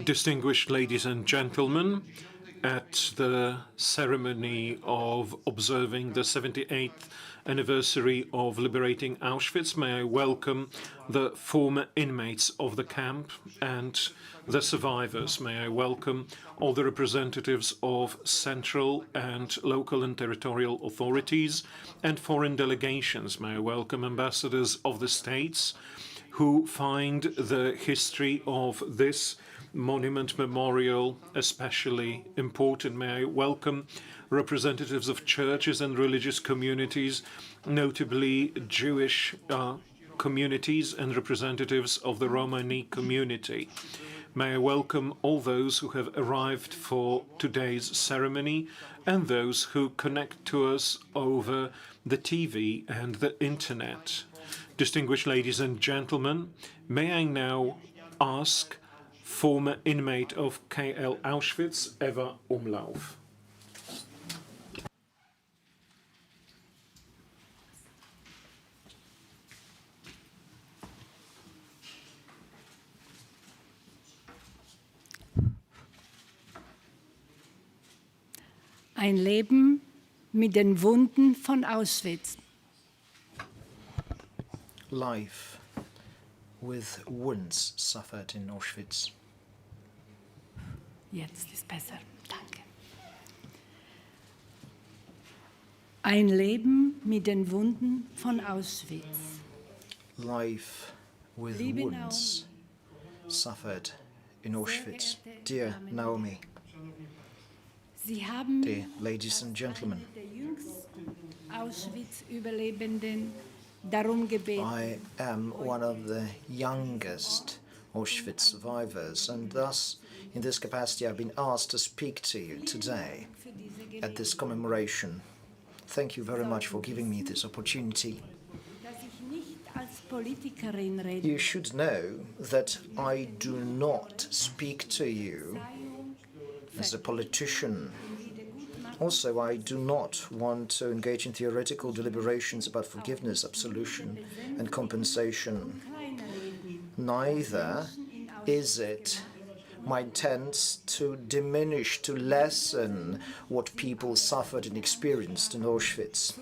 Distinguished ladies and gentlemen, at the ceremony of observing the 78th anniversary of liberating Auschwitz, may I welcome the former inmates of the camp and the survivors. May I welcome all the representatives of central and local and territorial authorities and foreign delegations. May I welcome ambassadors of the states who find the history of this monument memorial especially important. May I welcome representatives of churches and religious communities, notably Jewish communities and representatives of the Romani community. May I welcome all those who have arrived for today's ceremony and those who connect to us over the TV and the internet. Distinguished ladies and gentlemen, may I now ask former inmate of KL Auschwitz, Eva Umlauf. Ein Leben mit den Wunden von Auschwitz. Life with wounds suffered in Auschwitz. Jetzt ist besser, danke. Ein Leben mit den Wunden von Auschwitz. Life with wounds suffered in Auschwitz. Dear Naomi, Sie haben dear ladies and gentlemen, der jüngsten Auschwitz-Überlebenden darum gebeten. I am one of the youngest Auschwitz survivors, and thus, in this capacity, I've been asked to speak to you today at this commemoration. Thank you very much for giving me this opportunity. You should know that I do not speak to you as a politician. Also, I do not want to engage in theoretical deliberations about forgiveness, absolution, and compensation. Neither is it my intent to diminish, to lessen what people suffered and experienced in Auschwitz.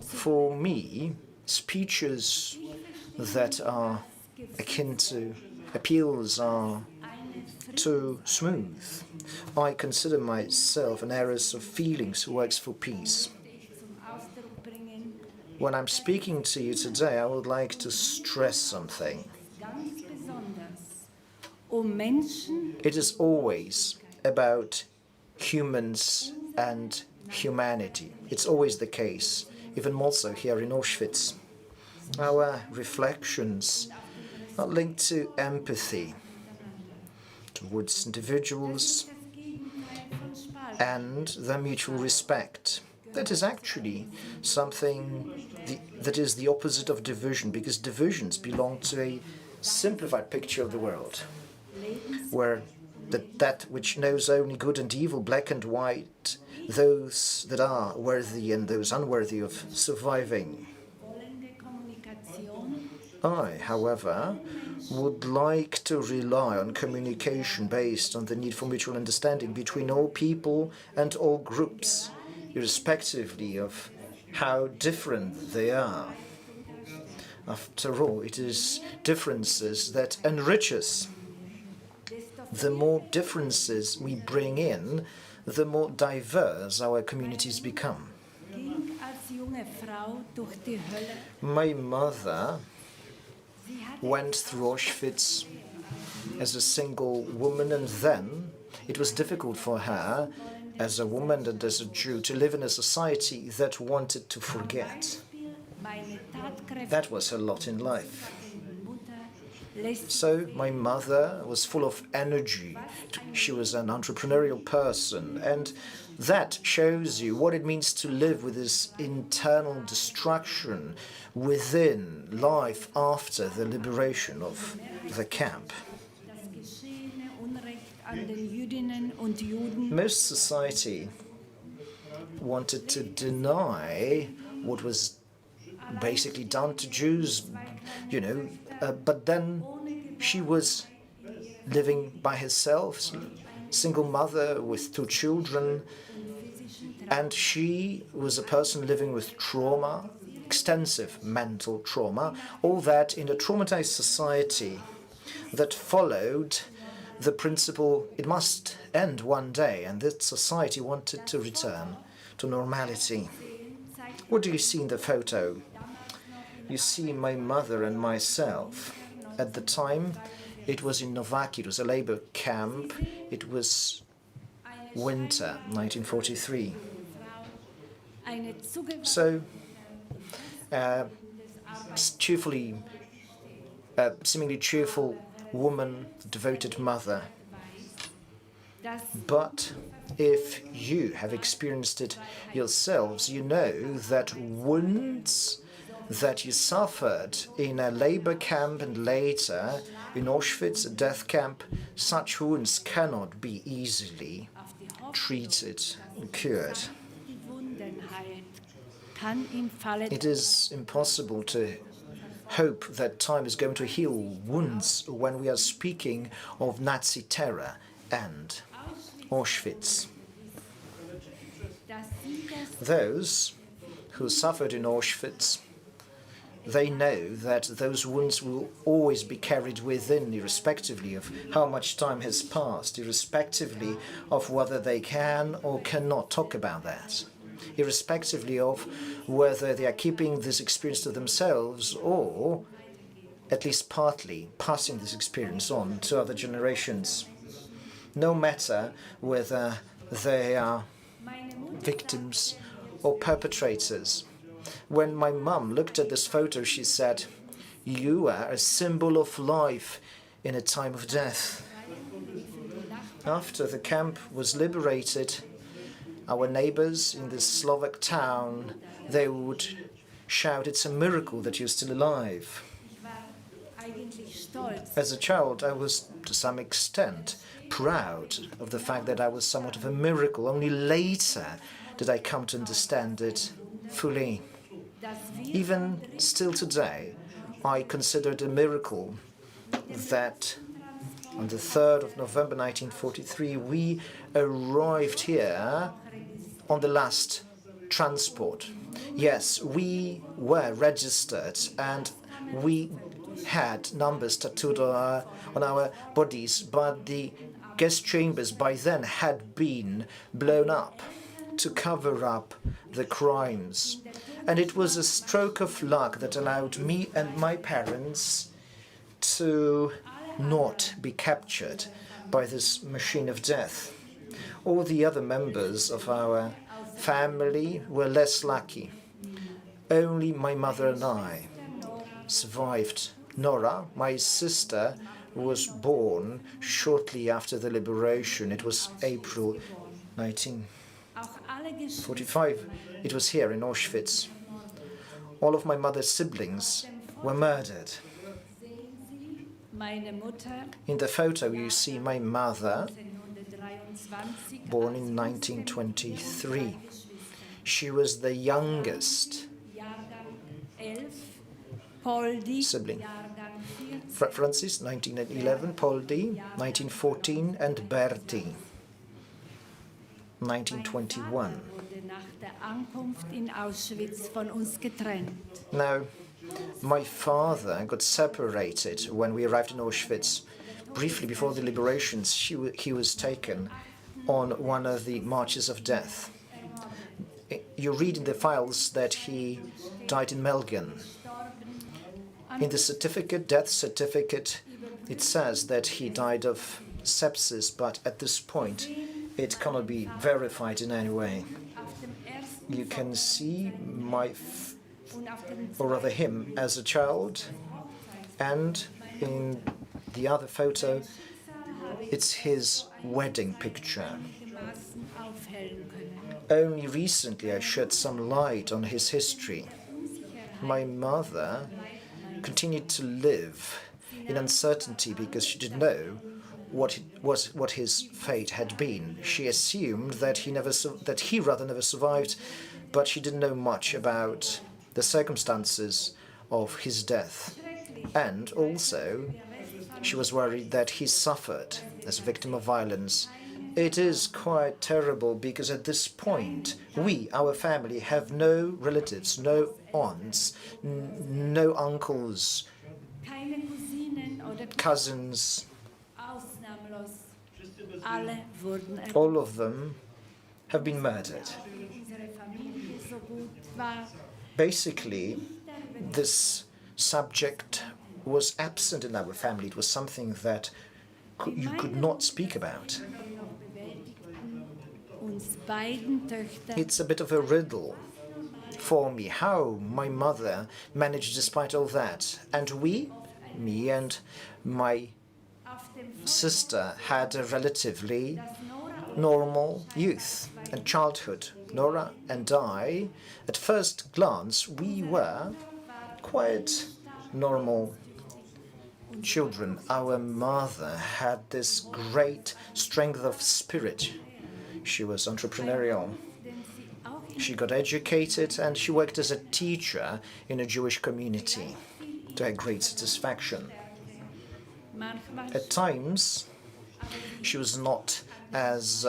For me, speeches that are akin to appeals are too smooth. I consider myself an heiress of feelings who works for peace. When I'm speaking to you today, I would like to stress something. It is always about humans and humanity. It's always the case, even more so here in Auschwitz. Our reflections are linked to empathy towards individuals and their mutual respect. That is actually something that is the opposite of division, because divisions belong to a simplified picture of the world, where that which knows only good and evil, black and white, those that are worthy and those unworthy of surviving. I, however, would like to rely on communication based on the need for mutual understanding between all people and all groups, irrespectively of how different they are. After all, it is differences that enrich us. The more differences we bring in, the more diverse our communities become. My mother went through Auschwitz as a single woman, and then it was difficult for her as a woman and as a Jew to live in a society that wanted to forget. That was her lot in life. So my mother was full of energy. She was an entrepreneurial person, and that shows you what it means to live with this internal destruction within life after the liberation of the camp. Most society wanted to deny what was basically done to Jews, but then she was living by herself, single mother with 2 children, and she was a person living with trauma, extensive mental trauma, all that in a traumatized society that followed the principle it must end one day, and that society wanted to return to normality. What do you see in the photo? You see my mother and myself. At the time, it was in Nowaki, it was a labor camp. It was winter, 1943. So, seemingly cheerful woman, devoted mother. But if you have experienced it yourselves, you know that wounds that you suffered in a labor camp and later in Auschwitz, a death camp, such wounds cannot be easily treated and cured. It is impossible to hope that time is going to heal wounds when we are speaking of Nazi terror and Auschwitz. Those who suffered in Auschwitz, they know that those wounds will always be carried within, irrespectively of how much time has passed, irrespectively of whether they can or cannot talk about that, irrespectively of whether they are keeping this experience to themselves or, at least partly, passing this experience on to other generations. No matter whether they are victims or perpetrators. When my mum looked at this photo, she said, "You are a symbol of life in a time of death." After the camp was liberated, our neighbors in this Slovak town, they would shout, "It's a miracle that you're still alive." As a child, I was, to some extent, proud of the fact that I was somewhat of a miracle. Only later did I come to understand it fully. Even still today, I consider it a miracle that on the 3rd of November 1943, we arrived here on the last transport. Yes, we were registered and we had numbers tattooed on our bodies, but the gas chambers by then had been blown up to cover up the crimes. And it was a stroke of luck that allowed me and my parents to not be captured by this machine of death. All the other members of our family were less lucky. Only my mother and I survived. Nora, my sister, was born shortly after the liberation. It was April 1945. It was here in Auschwitz. All of my mother's siblings were murdered. In the photo, you see my mother, born in 1923. She was the youngest sibling. Francis, 1911, Poldi, 1914, and Berti, 1921. Now, my father got separated when we arrived in Auschwitz. Briefly before the liberations, he was taken on one of the marches of death. You read in the files that he died in Melgen. In the certificate, death certificate, it says that he died of sepsis, but at this point, it cannot be verified in any way. You can see or rather him as a child, and in the other photo, it's his wedding picture. Only recently I shed some light on his history. My mother continued to live in uncertainty because she didn't know what his fate had been. She assumed that he never survived, but she didn't know much about the circumstances of his death. And also, She was worried that he suffered as a victim of violence. It is quite terrible because at this point, we, our family, have no relatives, no aunts, no uncles, Keine Cousinen oder cousins. ausnahmslos. Alle wurden ermordet. All of them have been murdered. Unsere Familie so gut war. Basically, this subject was absent in our family. It was something that you could not speak about. Uns beiden Töchter It's a bit of a riddle for me how my mother managed despite all that. And we, me and my auf dem sister, had a relatively Nora normal youth and childhood. Nora and I, at first glance, we were quite normal children. Our mother had this great strength of spirit. She was entrepreneurial. denn sie auch She got educated and she worked as a teacher in a Jewish community to her great satisfaction. manchmal At times, she was not as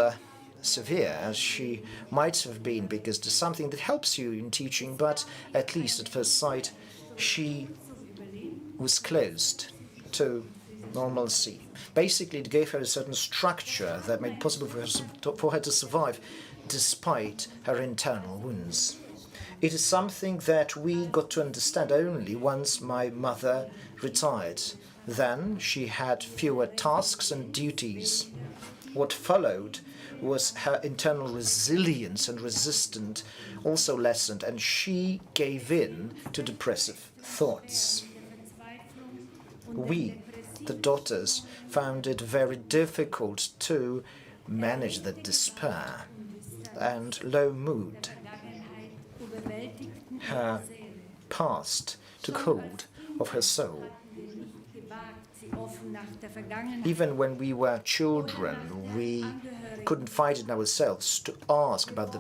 severe as she might have been because there's something that helps you in teaching, but at least at first sight, she was closed to normalcy. Basically, it gave her a certain structure that made it possible for her to survive despite her internal wounds. It is something that we got to understand only once my mother retired. Then she had fewer tasks and duties. What followed was her internal resilience and resistance also lessened, and she gave in to depressive thoughts. We, the daughters, found it very difficult to manage the despair and low mood. überwältigten Her past took hold of her soul. gewagt, sie offen nach der Vergangenheit Even when we were children, we couldn't find it in ourselves to ask about the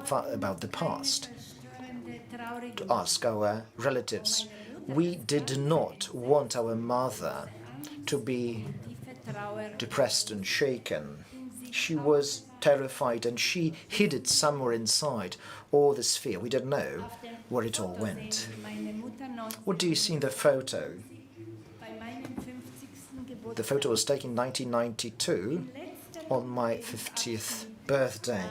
past, verstörende, traurige to ask our relatives. We did not want our mother to be tiefe Trauer depressed and shaken. She was terrified and she hid it somewhere inside, all this fear. We don't know where it all went. meine Mutter noch What do you see in the photo? bei meinem 50. The photo was taken in 1992 on my 50th birthday.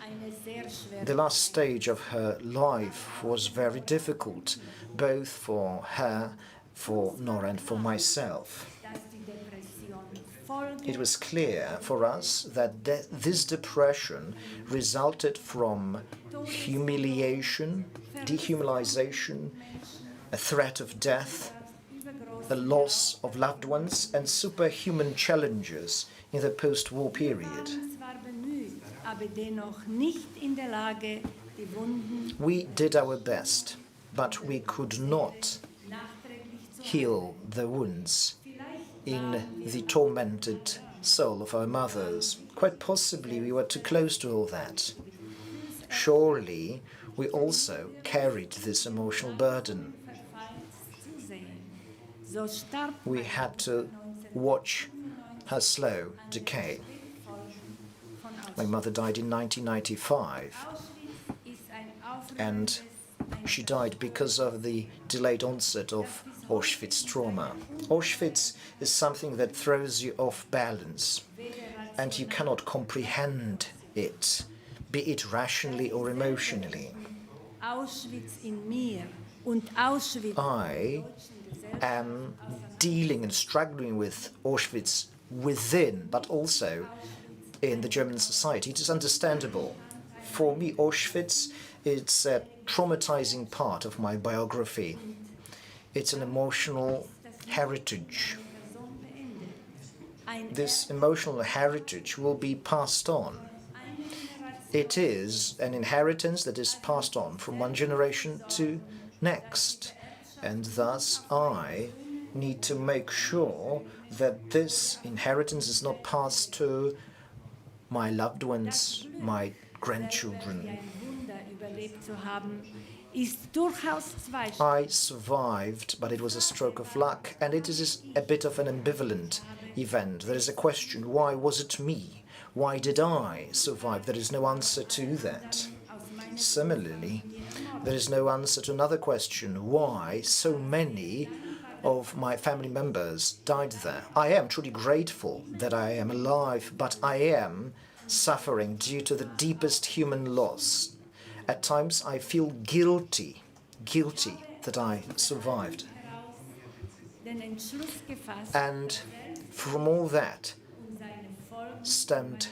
eine sehr schwere The last stage of her life was very difficult, both for her, for Nora, and for myself. dass die Depression Folge It was clear for us that this depression resulted from humiliation, dehumanization, a threat of death, the loss of loved ones, and superhuman challenges in the post-war period. zwar bemüht, aber dennoch nicht in der Lage, die Wunden We did our best, but we could not nachträglich zu heal the wounds in the tormented soul of our mothers. Quite possibly we were too close to all that. Surely we also carried this emotional burden. Verfalls zusehen. So starb We had to watch her slow decay. von My mother died in 1995, Auschwitz ist ein and aufrührendes, she died because of the delayed onset of Auschwitz trauma. Auschwitz is something that throws you off balance, and you cannot comprehend it, be it rationally or emotionally. Auschwitz in mir und Auschwitz I am dealing and struggling with Auschwitz within, but also in the German society. It is understandable. For me, Auschwitz, it's a traumatizing part of my biography. It's an emotional heritage. ein This emotional heritage will be passed on. It is an inheritance that is passed on from one generation to next. And thus I need to make sure that this inheritance is not passed to my loved ones, my grandchildren. ein Wunder überlebt zu haben, ist durchaus zweischneidig. I survived, but it was a stroke of luck, and it is a bit of an ambivalent event. There is a question, why was it me? Why did I survive? There is no answer to that. Similarly, there is no answer to another question, why so many of my family members died there. I am truly grateful that I am alive, but I am suffering due to the deepest human loss. At times I feel guilty that I survived. Den Entschluss gefasst, And from all that seine Folgen stemmed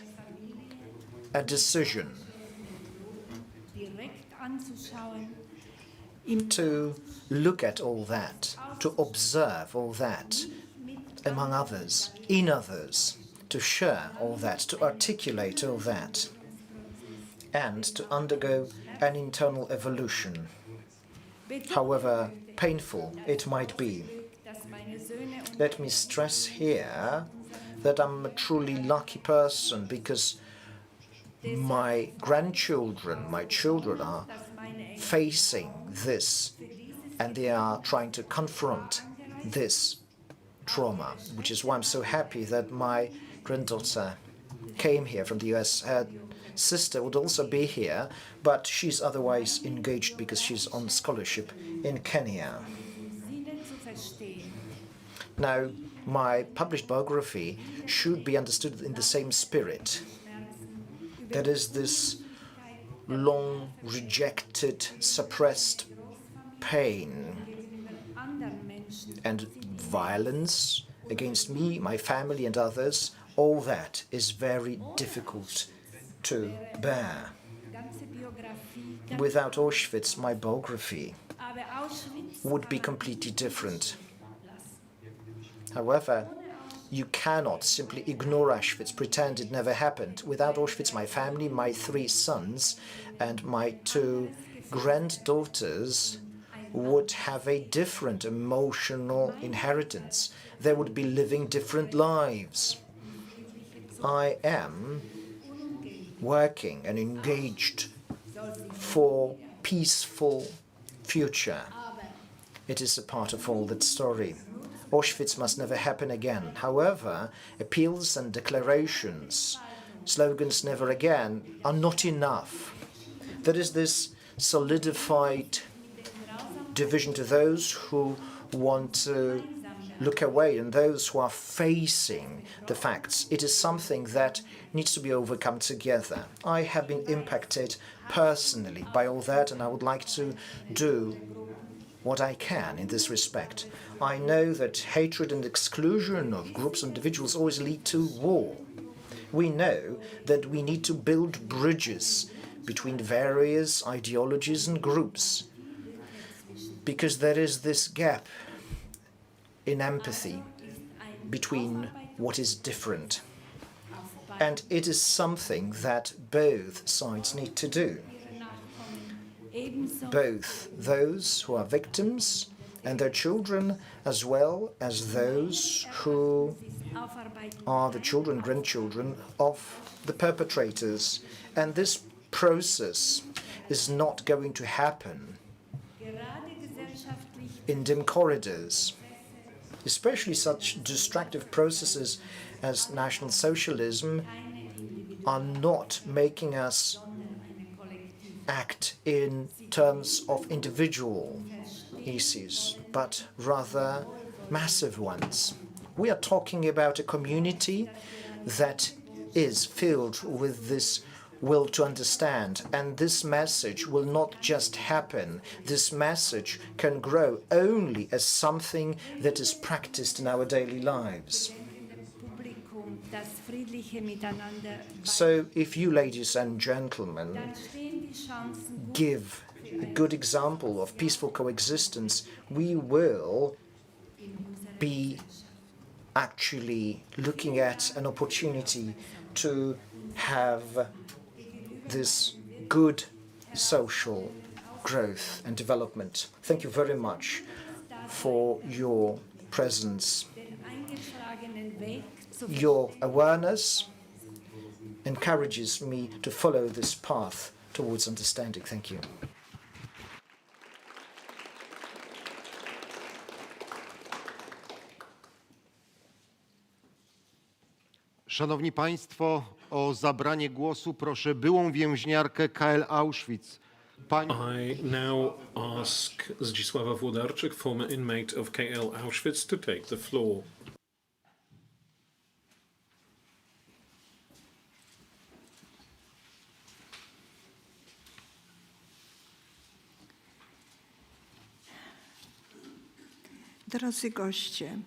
a decision direkt anzuschauen, to look at all that, to observe all that, among others, in others, to share all that, to articulate all that, and to undergo an internal evolution, however painful it might be. dass meine Söhne und Let me stress here that I'm a truly lucky person because my grandchildren, my children are facing this, and they are trying to confront this trauma, which is why I'm so happy that my granddaughter came here from the US. Her sister would also be here, but she's otherwise engaged because she's on scholarship in Kenya. Sinne zu verstehen. Now, my published biography should be understood in the same spirit. That is this long rejected, suppressed pain Anderen Menschen and violence against me, my family and others. All that is very difficult to bear. ganze Biografie, Without Auschwitz, my biography aber Auschwitz would be completely different. However, you cannot simply ignore Auschwitz, pretend it never happened. Without Auschwitz, my family, my 3 sons, and my 2 granddaughters would have a different emotional inheritance. They would be living different lives. I am working and engaged for peaceful future. It is a part of all that story. Auschwitz must never happen again. However, appeals and declarations, slogans never again, are not enough. There is this solidified division to those who want to look away and those who are facing the facts. It is something that needs to be overcome together. I have been impacted personally by all that, and I would like to do what I can in this respect. I know that hatred and exclusion of groups and individuals always lead to war. We know that we need to build bridges between various ideologies and groups, because there is this gap in empathy between what is different. And it is something that both sides need to do. Both those who are victims and their children, as well as those who are the children, grandchildren of the perpetrators. And this process is not going to happen in dim corridors. Especially such destructive processes as National Socialism are not making us act in terms of individual issues, but rather massive ones. We are talking about a community that is filled with this will to understand, and this message will not just happen. This message can grow only as something that is practiced in our daily lives. So if you, ladies and gentlemen, give a good example of peaceful coexistence, we will be actually looking at an opportunity to have this good social growth and development. Thank you very much for your presence. Your awareness encourages me to follow this path towards understanding. Thank you. Szanowni Państwo, o zabranie głosu proszę byłą więźniarkę KL Auschwitz. I now ask Zdzisława Włodarczyk, former inmate of KL Auschwitz, to take the floor. Drodzy goście,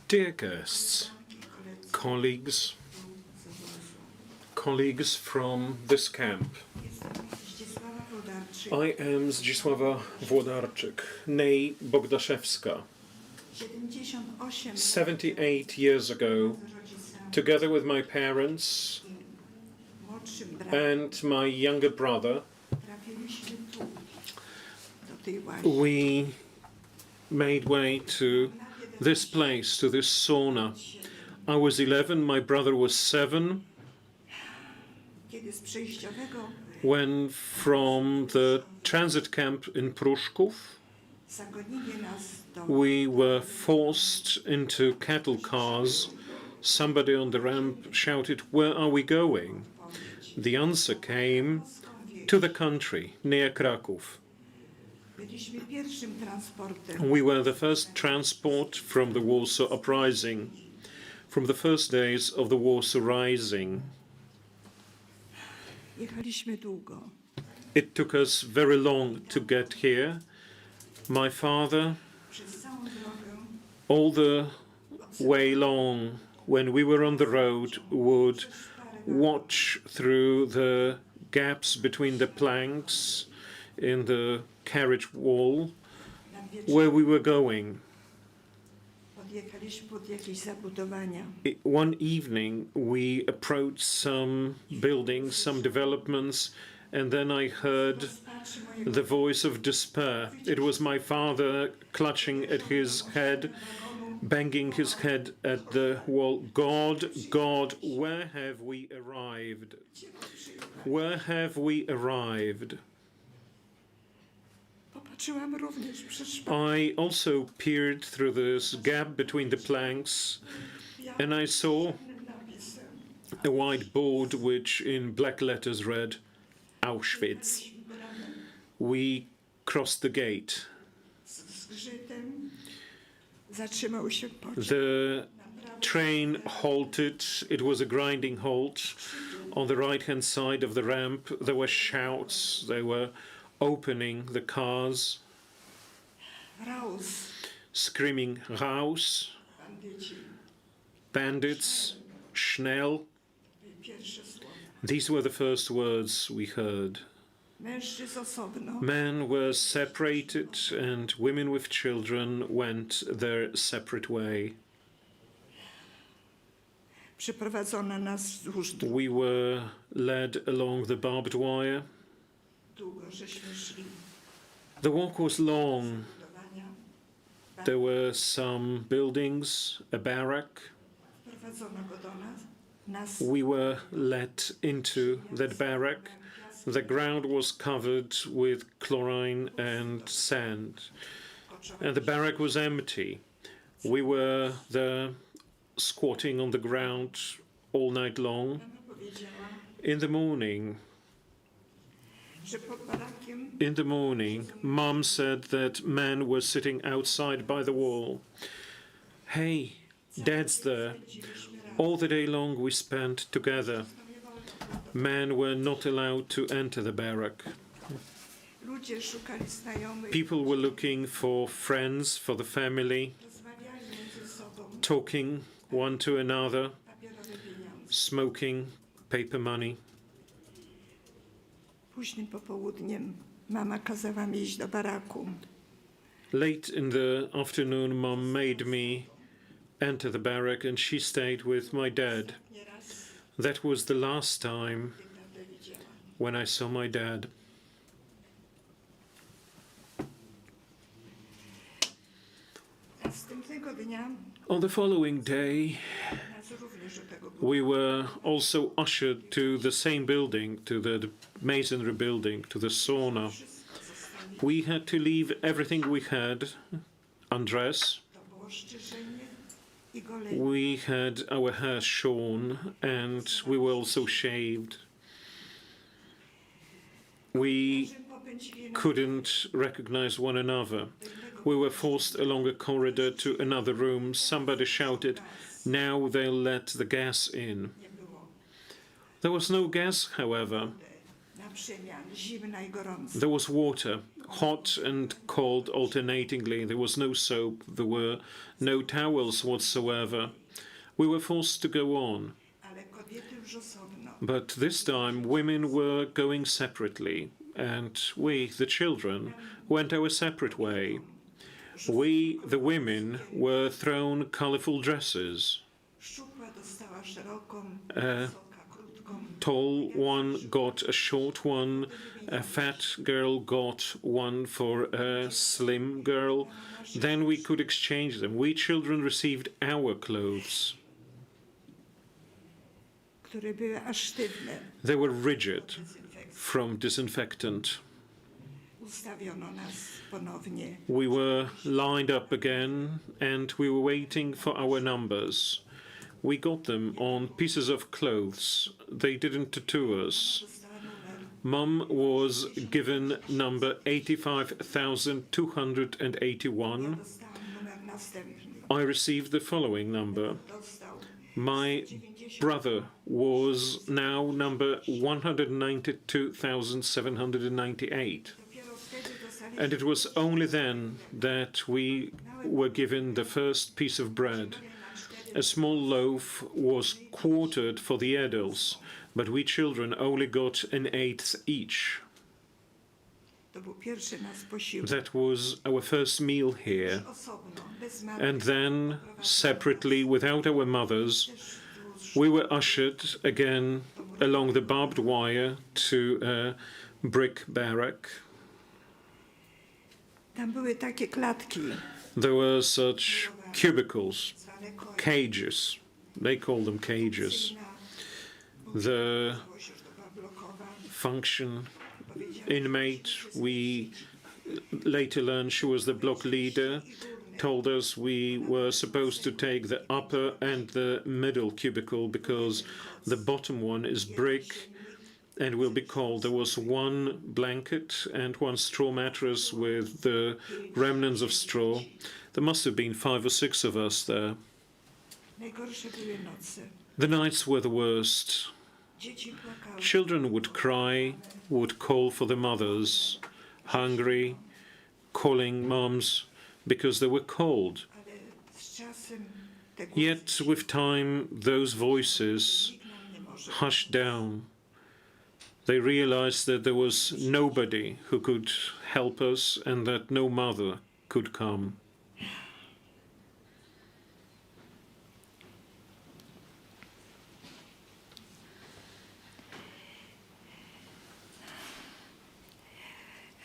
Dear guests, colleagues from this camp, Zdzisława Włodarczyk, I am Zdzisława Włodarczyk, née Bogdaszewska. 78 years ago, together with my parents młodszym bratem, and my younger brother, trafiliśmy tu, do tej łaźni. we made way to this place, to this sauna. I was 11, my brother was 7, Kiedy z przejściowego when from the transit camp in Pruszków, zagonili nas do we were forced into cattle cars. Somebody on the ramp shouted, "Where are we going?" The answer came, "To the country, near Kraków." byliśmy pierwszym transportem. We were the first transport from the Warsaw Uprising, from the first days of the Warsaw Rising. Jechaliśmy długo. It took us very long to get here. My father, Przez całą drogę all the way long, when we were on the road, would watch through the gaps between the planks in the carriage wall nad where we were going. podjechaliśmy pod jakieś zabudowania. One evening, we approached some buildings, some developments, and then I heard Rozpaczy mojego the voice of despair. It was my father clutching at his head, banging his head at the wall. God, God, where have we arrived? Where have we arrived? Popatrzyłam również przez I also peered through this gap between the planks, and I saw napisem. a white board which in black letters read Auschwitz. We crossed the gate. Z zgrzytem zatrzymał się pociąg. The train halted. It was a grinding halt. On the right-hand side of the ramp, there were shouts. They were opening the cars, Raus, screaming Raus, bandyci. bandits, schnell. Pierwsze słowa. These were the first words we heard. Mężczyzn osobno, Men were separated and women with children went their separate way. przeprowadzono nas wzdłuż dróg. We were led along the barbed wire. Długo żeśmy szli. The walk was long. Budowania. There were some buildings, a barrack. Wprowadzono go do nas. Nas We were led into that barrack. The ground was covered with chlorine and sand, and the barrack was empty. We were there squatting on the ground all night long. Mama powiedziała, In the morning, że pod barakiem Mom said that men were sitting outside by the wall. Hey, Dad's there. All the day long we spent together. Men were not allowed to enter the barrack. ludzie szukali znajomych, People were looking for friends, for the family, rozmawiali między sobą, talking one to another, papierowe pieniądze. smoking paper money. Późnym popołudniem mama kazała mi iść do baraku. Late in the afternoon, Mom made me enter the barrack and she stayed with my dad. Nieraz That was the last time prawdę widziałam. when I saw my dad. Następnego dnia On the following day, nas również do tego było. we were also ushered to the same building, to the masonry building, to the sauna. We had to leave everything we had, undress. To było szczyżenie. i goleni. We had our hair shorn and we were also shaved. We Popędzili nas couldn't recognize one another. We were forced along a corridor to another room. Somebody shouted, "Now they'll let the gas in." nie było. There was no gas, however. Na przemian, zimna i gorąca. There was water, hot and cold alternatingly. There was no soap. There were no towels whatsoever. We were forced to go on. Ale kobiety już osobno. But this time women were going separately, and we, the children, went our separate way. We, the women, were thrown colorful dresses. Szczupła dostała szeroką, E, wysoka, krótką. Tall one got a short one, a fat girl got one for a slim girl. Then we could exchange them. We children received our clothes. Które były aż sztywne. They were rigid Dezynfekcji. from disinfectant. Ustawiono nas ponownie. We were lined up again and we were waiting for our numbers. We got them on pieces of clothes. They didn't tattoo us. Dostała numer. Mum was given number 85,281. Dostałam numer następny. I received the following number. Dostał My 90. brother was now number 192,798. Dopiero wtedy dostaliśmy And it was only then that we were given the first piece of bread. A small loaf was quartered for the adults, but we children only got an eighth each. To był pierwszy nasz posiłek. That was our first meal here. Osobno, bez matki. And then, separately, without our mothers, we were ushered again along the barbed wire to a brick barrack. Tam były takie klatki. There were such cubicles, Zwane koje. cages. They call them cages. The Było się, że to była blokowa. function inmate, we later learned she was the block leader, told us we were supposed to take the upper and the middle cubicle because the bottom one is brick and will be cold. There was one blanket and one straw mattress with the remnants of straw. There must have been 5 or 6 of us there. Najgorsze były noce. The nights were the worst. Dzieci płakały. Children would cry, would call for their mothers, hungry, calling moms because they were cold. Ale z czasem te głosy Yet with time, those voices nikt nam nie może. hushed down. They realized that there was nobody who could help us and that no mother could come.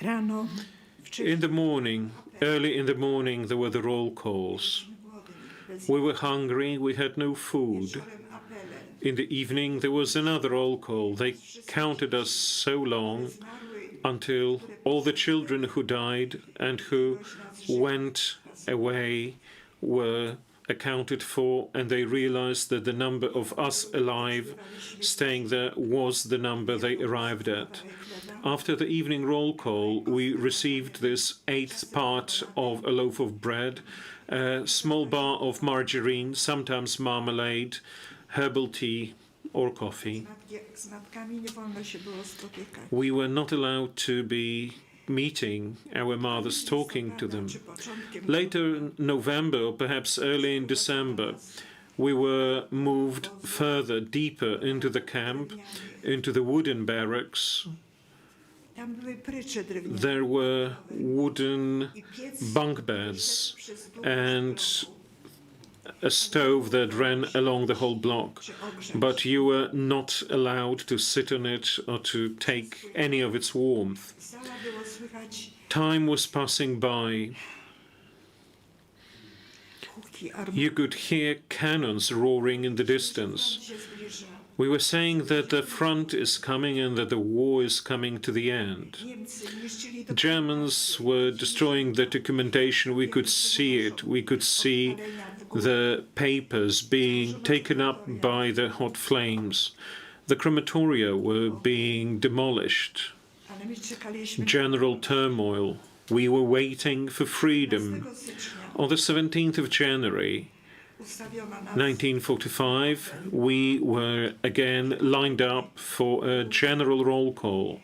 Rano, In the morning, early in the morning, there were the roll calls. We were hungry, we had no food. wieczorem apele. In the evening, there was another roll call. They counted us so long Zmarły until all the children who died and who went away were accounted for, and they realized that the number of us alive staying there was the number they arrived at. After the evening roll call, we received this 1/8 part of a loaf of bread, a small bar of margarine, sometimes marmalade, herbal tea, or coffee. z matkami nie wolno się było spotykać. We were not allowed to be meeting our mothers, talking to them. Czy początkiem Later in November, or perhaps early in December, we were moved further, deeper into the camp, into the wooden barracks. tam były prycze drewniane. There were wooden I piec bunk beds przez dół and a stove that ran along the whole block. czy ogrzać. But you were not allowed to sit on it or to take any of its warmth. Z dala było słychać Time was passing by. huki armaty. You could hear cannons roaring in the distance. się zbliża. We were saying that the front is coming and that the war is coming to the end. The Germans were destroying the documentation. We could see it. We could see the papers being taken up by the hot flames. The crematoria were being demolished. General turmoil. We were waiting for freedom. On the 17th of January, 1945, we were again lined up for a general roll call,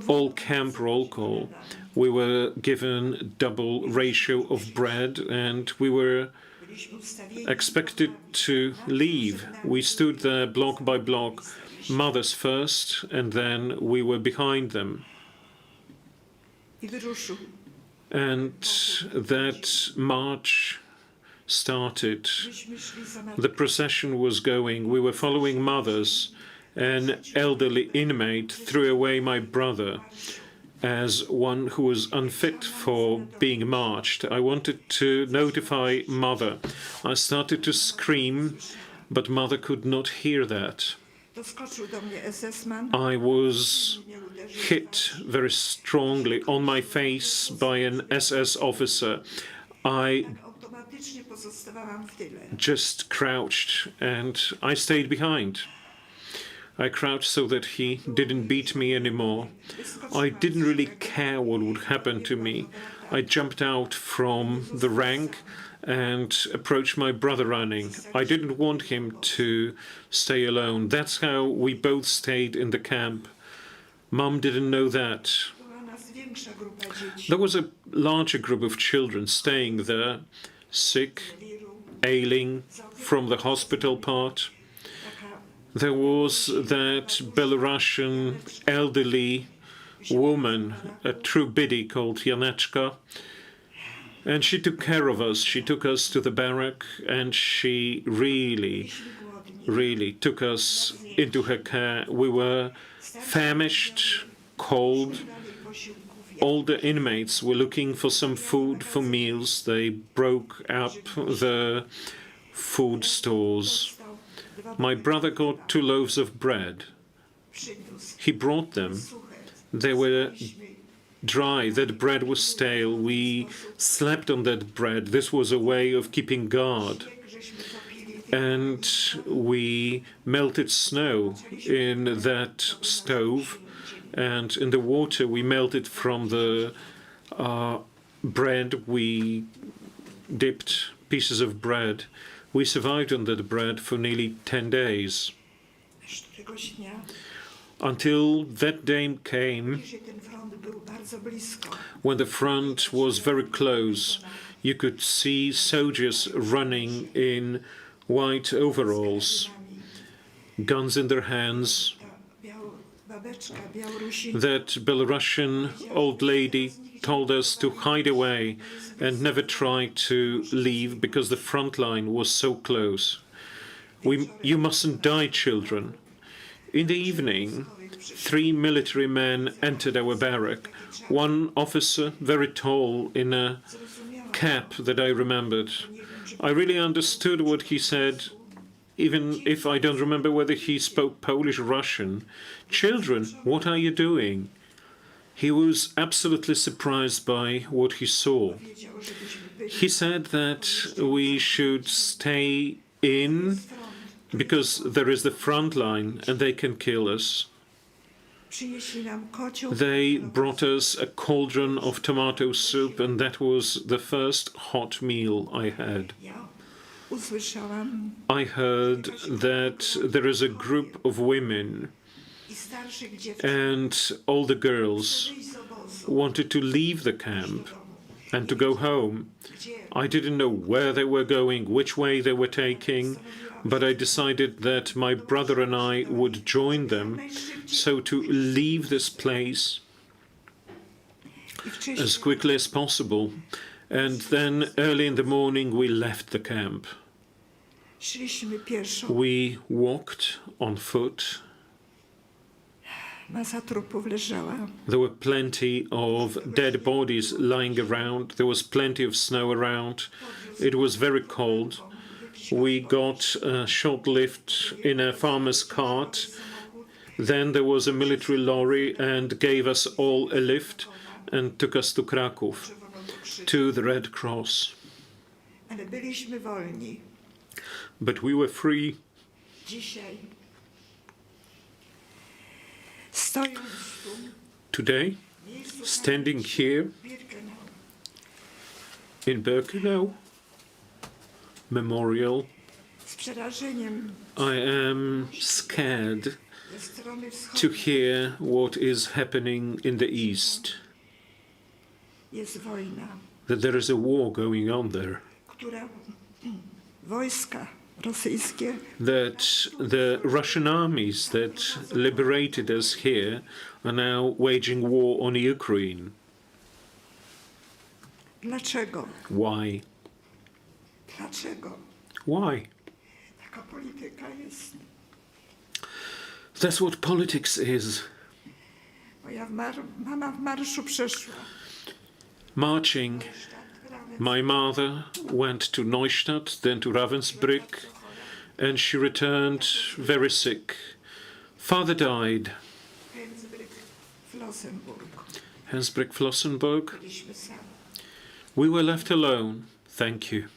all-camp roll call. We were given double ratio of bread and we were expected to leave. We stood there block by block, mothers first, and then we were behind them. And that march started. The procession was going. We were following mothers. An elderly inmate threw away my brother as one who was unfit for being marched. I wanted to notify mother. I started to scream, but mother could not hear that. I was hit very strongly on my face by an SS officer. I just crouched and I stayed behind. I crouched so that he didn't beat me anymore. I didn't really care what would happen to me. I jumped out from the rank and approached my brother running. I didn't want him to stay alone. That's how we both stayed in the camp. Mum didn't know that. There was a larger group of children staying there, sick, ailing, from the hospital part. There was that Belarusian elderly woman, a true biddy called Janeczka, and she took care of us. She took us to the barrack and she really took us into her care. We were famished, cold. All the inmates were looking for some food for meals. They broke up the food stores. My brother got 2 loaves of bread. He brought them. They were dry. That bread was stale. We slept on that bread. This was a way of keeping guard. And we melted snow in that stove. And in the water we melted from the bread. We dipped pieces of bread. We survived on that bread for nearly 10 days. Until that day came when the front was very close. You could see soldiers running in white overalls, guns in their hands. That Belarusian old lady told us to hide away and never try to leave because the front line was so close. You mustn't die, children. In the evening, 3 military men entered our barrack. One officer, very tall, in a cap that I remembered. I really understood what he said, even if I don't remember whether he spoke Polish or Russian. Children, what are you doing? He was absolutely surprised by what he saw. He said that we should stay in because there is the front line and they can kill us. They brought us a cauldron of tomato soup and that was the first hot meal I had. I heard that there is a group of women and all the girls wanted to leave the camp and to go home. I didn't know where they were going, which way they were taking, but I decided that my brother and I would join them, so to leave this place as quickly as possible. And then early in the morning we left the camp. We walked on foot. There were plenty of dead bodies lying around. There was plenty of snow around. It was very cold. We got a short lift in a farmer's cart. Then there was a military lorry and gave us all a lift and took us to Kraków, to the Red Cross. Ale byliśmy wolni. But we were free. Dzisiaj, stojąc tu, Today, standing here Birkenau, in Birkenau Memorial, z przerażeniem I am scared ze strony to wschodniej hear what is happening in the East, jest wojna, that there is a war going on there, która wojska rosyjskie that the Russian armies that liberated us here are now waging war on Ukraine. Dlaczego? Why? Dlaczego Why? taka polityka jest? That's what politics is. Moja mama w marszu przeszła. Marching, my mother went to Neustadt, then to Ravensbrück, and she returned very sick. Father died. Hensbrück, Flossenburg. Byliśmy sami. We were left alone. Thank you.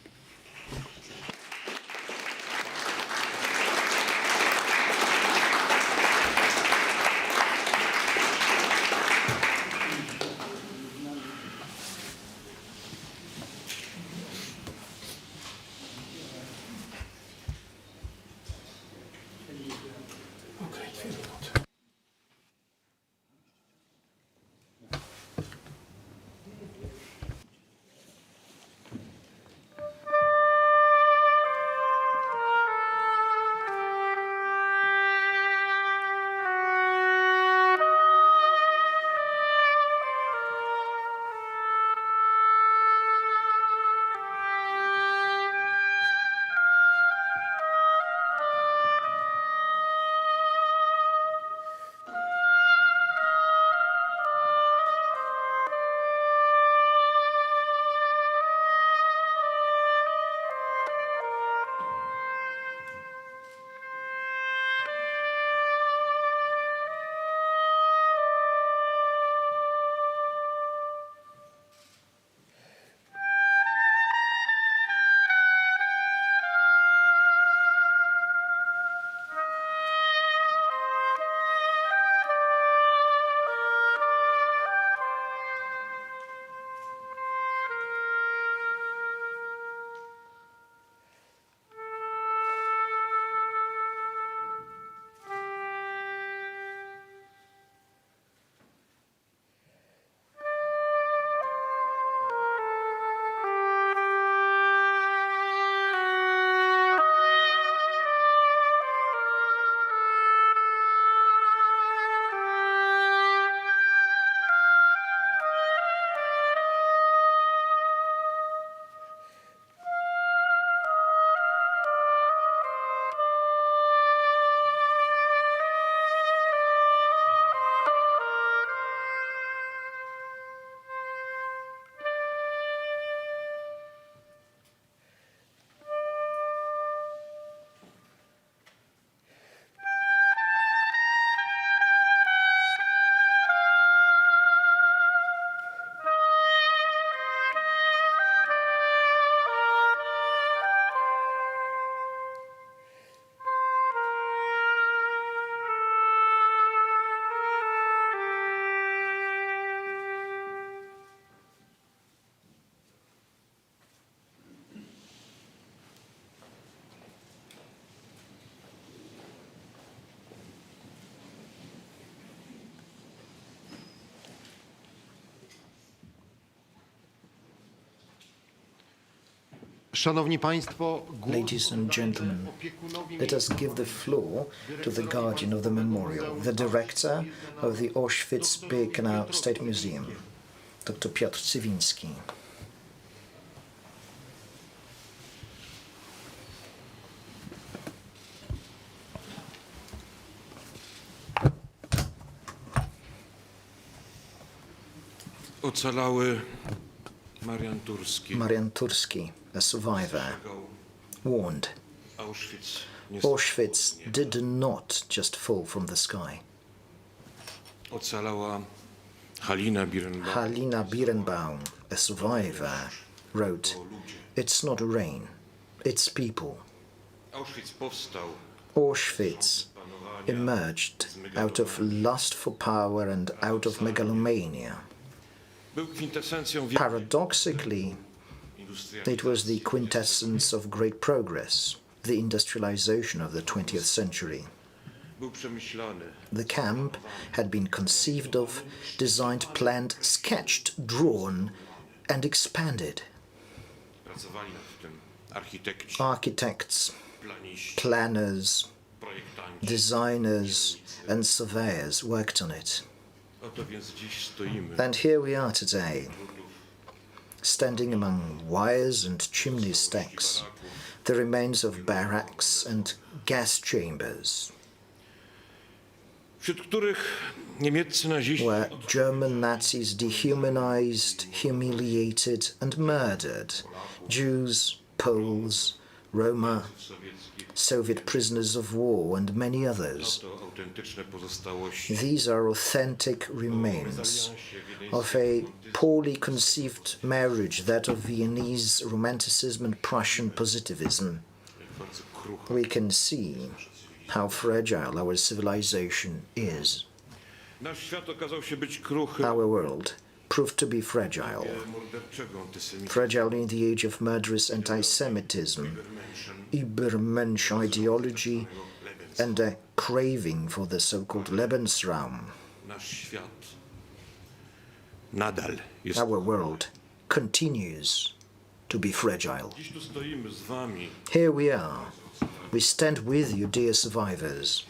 Szanowni Państwo, Ladies and gentlemen, let us give the floor to the guardian of the memorial, the director of the Auschwitz-Birkenau State Museum, Dr. Piotr Cywiński. Ocalały Marian Turski, Marian Turski, a survivor warned. Auschwitz did not just fall from the sky. Ocalała Halina Birnbaum. Halina Birnbaum, a survivor, wrote, "It's not rain, it's people." Auschwitz powstał Auschwitz emerged out of lust for power and out of megalomania. był kwintesencją Paradoxically, it was the quintessence of great progress, the industrialization of the 20th century. był przemyślany. The camp had been conceived of, designed, planned, sketched, drawn, and expanded. Pracowali nad tym architekci, Architects, planiści, planners, projektanci. designers, and surveyors worked on it. Oto więc dziś stoimy. And here we are today, standing among wires and chimney stacks, the remains of barracks and gas chambers, Wśród których niemieccy naziści where German Nazis dehumanized, humiliated, and murdered Jews, Poles, Roma, Soviet prisoners of war, and many others. to autentyczne pozostałości These are authentic remains of a poorly conceived marriage, that of Viennese Romanticism and Prussian positivism. w końcu krucha. We can see how fragile our civilization is. Nasz świat okazał się być kruchy Our world proved to be fragile. morderczego antysemityzmu. Fragile in the age of murderous anti-Semitism, Übermensch ideology, and a craving for the so-called Lebensraum. Nasz świat nadal jest. Our world continues to be fragile. Dziś tu stoimy z wami, Here we are. We stand with you, dear survivors,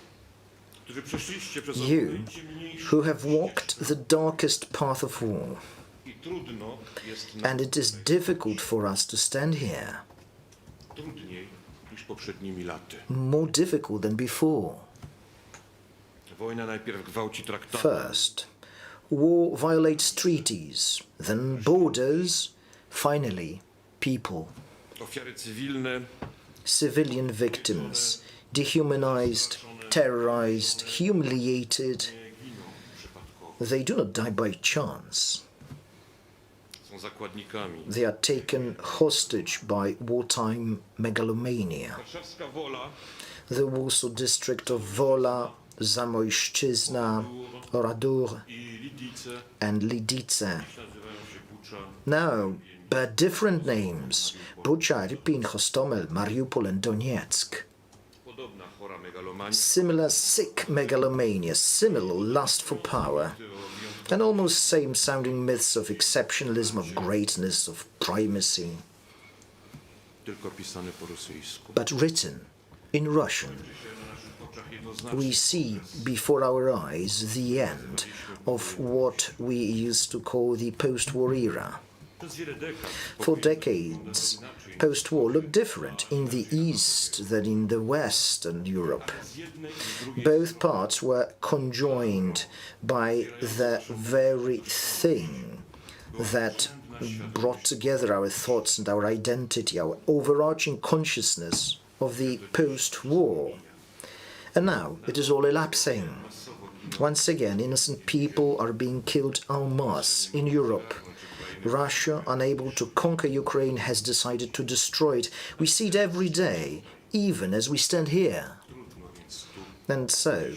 którzy przeszliście przez you najciemniejsze who have walked the darkest path of war. i trudno jest nam And it is difficult for us to stand here, trudniej niż poprzednimi laty. more difficult than before. Wojna najpierw gwałci traktaty, First, war violates treaties, then borders, finally, people. ofiary cywilne, Civilian victims, dehumanized, terrorized, humiliated. They do not die by chance. są zakładnikami. They are taken hostage by wartime megalomania. Warszawska Wola The Warsaw district of Wola, Zamojszczyzna, Oradour, i Lidice and Lidice nazywają się Bucza. now bear different names: Bucha, Irpin, Hostomel, Mariupol, and Donetsk. Podobna chora megalomania, Similar sick megalomania, similar lust for power, and almost same-sounding myths of exceptionalism, of greatness, of primacy, tylko pisane po rosyjsku. but written in Russian. We see before our eyes the end of what we used to call the post-war era. Przez wiele dekad For decades, post-war looked different in the East than in the West and Europe. Both parts were conjoined by the very thing that brought together our thoughts and our identity, our overarching consciousness of the post-war. And now it is all elapsing. Once again, innocent people are being killed en masse in Europe. Russia, unable to conquer Ukraine, has decided to destroy it. We see it every day, even as we stand here. And so,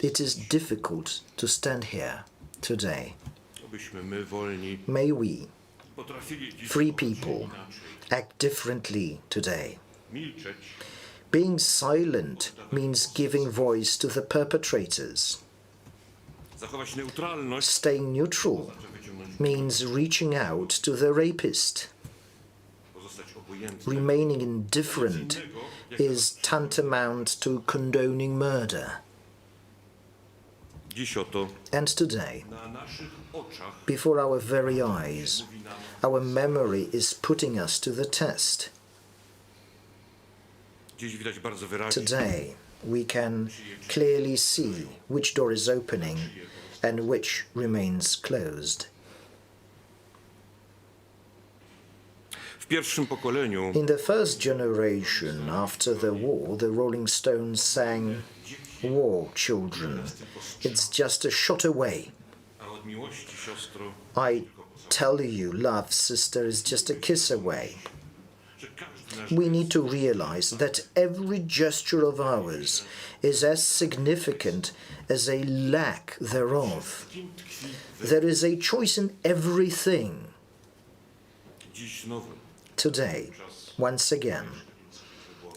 it is difficult to stand here today. Abyśmy my wolni May we, potrafili dziś free people, act differently today. milczeć, Being silent means giving voice to the perpetrators. zachować neutralność, Staying neutral means reaching out to the rapist. pozostać obojętny. Remaining indifferent is tantamount to condoning murder. Dziś oto And today, na naszych oczach before our very eyes, our memory is putting us to the test. dziś widać bardzo wyraźnie, Today, we can clearly see which door is opening and which remains closed. W pierwszym pokoleniu In the first generation after the war, the Rolling Stones sang War Children. It's just a shot away. a od miłości, siostro, I tell you, love, sister, is just a kiss away. że każdy nasz We need to realize that every gesture of ours is as significant as a lack thereof. There is a choice in everything. dziś znowu Today, once again,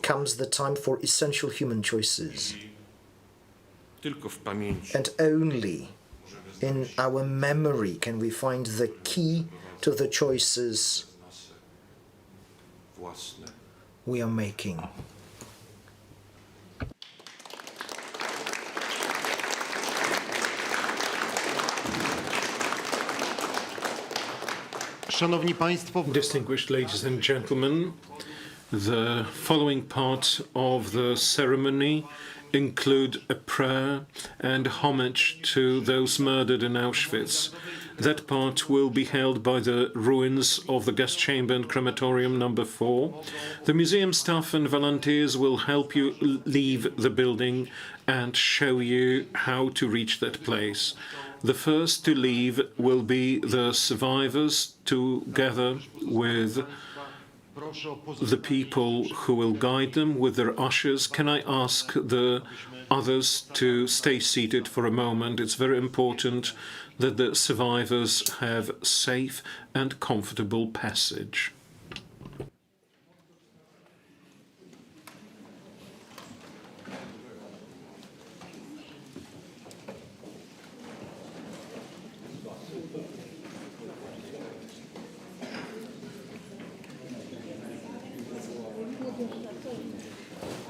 comes the time for essential human choices. tylko w pamięci And only in our memory can we find the key to the choices własne. we are making. Szanowni Państwo, Distinguished ladies and gentlemen, the following part of the ceremony include a prayer and homage to those murdered in Auschwitz. That part will be held by the ruins of the gas chamber and crematorium number 4. The museum staff and volunteers will help you leave the building and show you how to reach that place. The first to leave will be the survivors, together with proszę o the people who will guide them with their ushers. Can I ask the others to stay seated for a moment? It's very important that the survivors have safe and comfortable passage.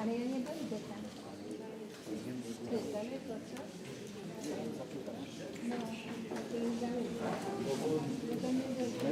Ale ja nie dojdę tam. To jest daleko, co? No, to jest daleko. No to nie dojdę.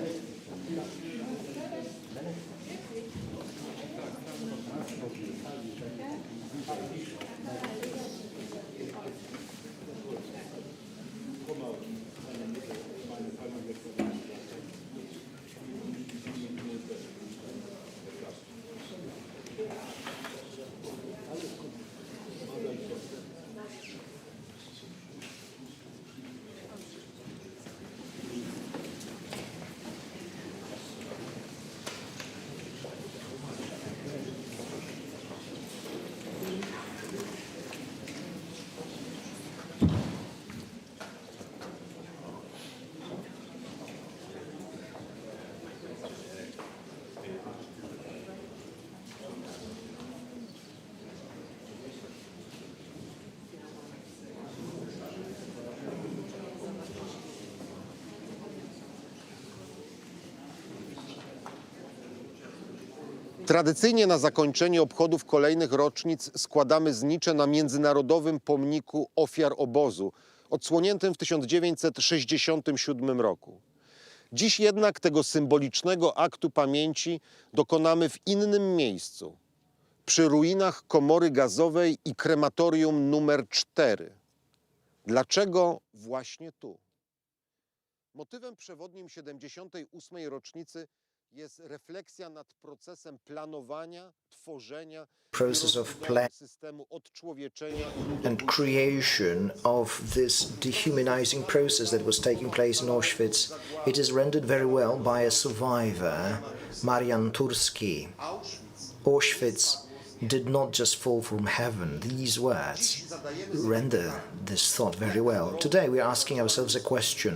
Tradycyjnie na zakończenie obchodów kolejnych rocznic składamy znicze na Międzynarodowym Pomniku Ofiar Obozu, odsłoniętym w 1967 roku. Dziś jednak tego symbolicznego aktu pamięci dokonamy w innym miejscu, przy ruinach komory gazowej i krematorium numer 4. Dlaczego właśnie tu? Motywem przewodnim 78. rocznicy jest refleksja nad procesem planowania, tworzenia Process of plan systemu odczłowieczenia and creation of this dehumanizing process that was taking place in Auschwitz. It is rendered very well by a survivor, Marian Turski. Auschwitz did not just fall from heaven. These words render this thought very well. Today we are asking ourselves a question.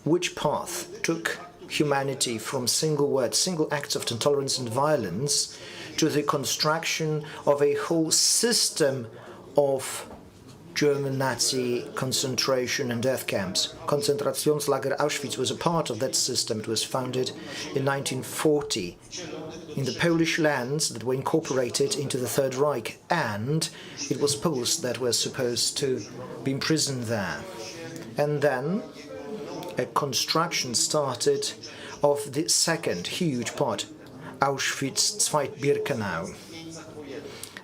Which path took humanity from single words, single acts of intolerance and violence to the construction of a whole system of German Nazi concentration and death camps? Konzentrationslager Auschwitz was a part of that system. It was founded in 1940 in the Polish lands that were incorporated into the Third Reich, and it was Poles that were supposed to be imprisoned there. And then a construction started of the second huge part, Auschwitz-Birkenau.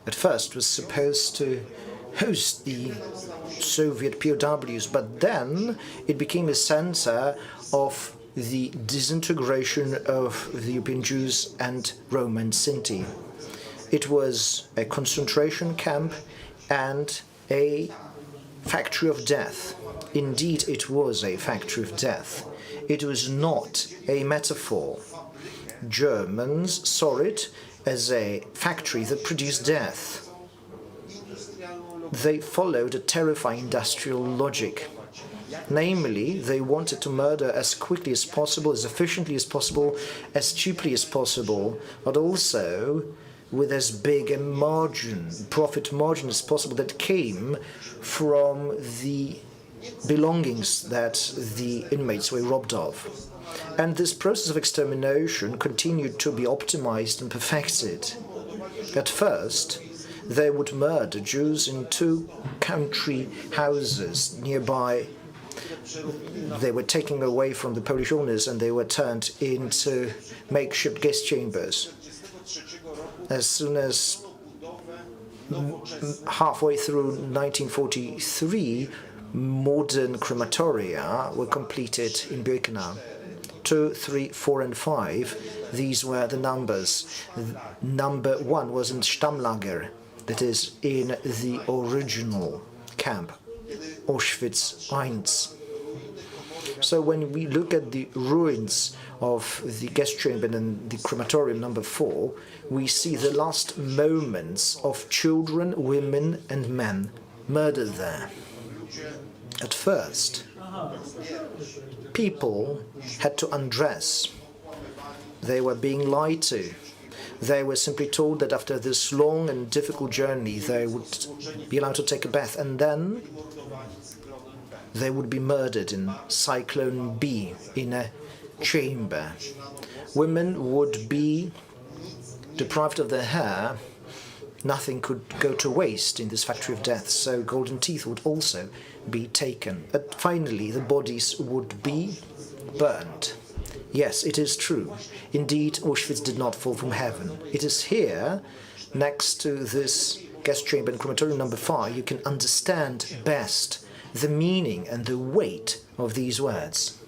At first it was supposed to host the Soviet POWs, but then it became a center of the disintegration of the European Jews and Roma and Sinti. It was a concentration camp and a factory of death. Indeed, it was a factory of death. It was not a metaphor. Germans saw it as a factory that produced death. They followed a terrifying industrial logic. Namely, they wanted to murder as quickly as possible, as efficiently as possible, as cheaply as possible, but also with as big a margin, profit margin as possible that came from the belongings that the inmates were robbed of. And this process of extermination continued to be optimized and perfected. At first, they would murder Jews in 2 country houses nearby. They were taken away from the Polish owners and they were turned into makeshift gas chambers. As soon as halfway through 1943, modern crematoria were completed in Birkenau. 2, 3, 4, and 5, these were the numbers. Number 1 was in Stammlager, that is, in the original camp, Auschwitz I. So when we look at the ruins of the gas chamber and the crematorium number 4, we see the last moments of children, women, and men murdered there. At first, people had to undress. They were being lied to. They were simply told that after this long and difficult journey, they would be allowed to take a bath, and then they would be murdered in Cyclone B in a chamber. Women would be deprived of their hair. Nothing could go to waste in this factory of death, so golden teeth would also be taken. But finally, the bodies would be burned. Yes, it is true. Indeed, Auschwitz did not fall from heaven. It is here, next to this gas chamber in crematorium number 5, you can understand best the meaning and the weight of these words.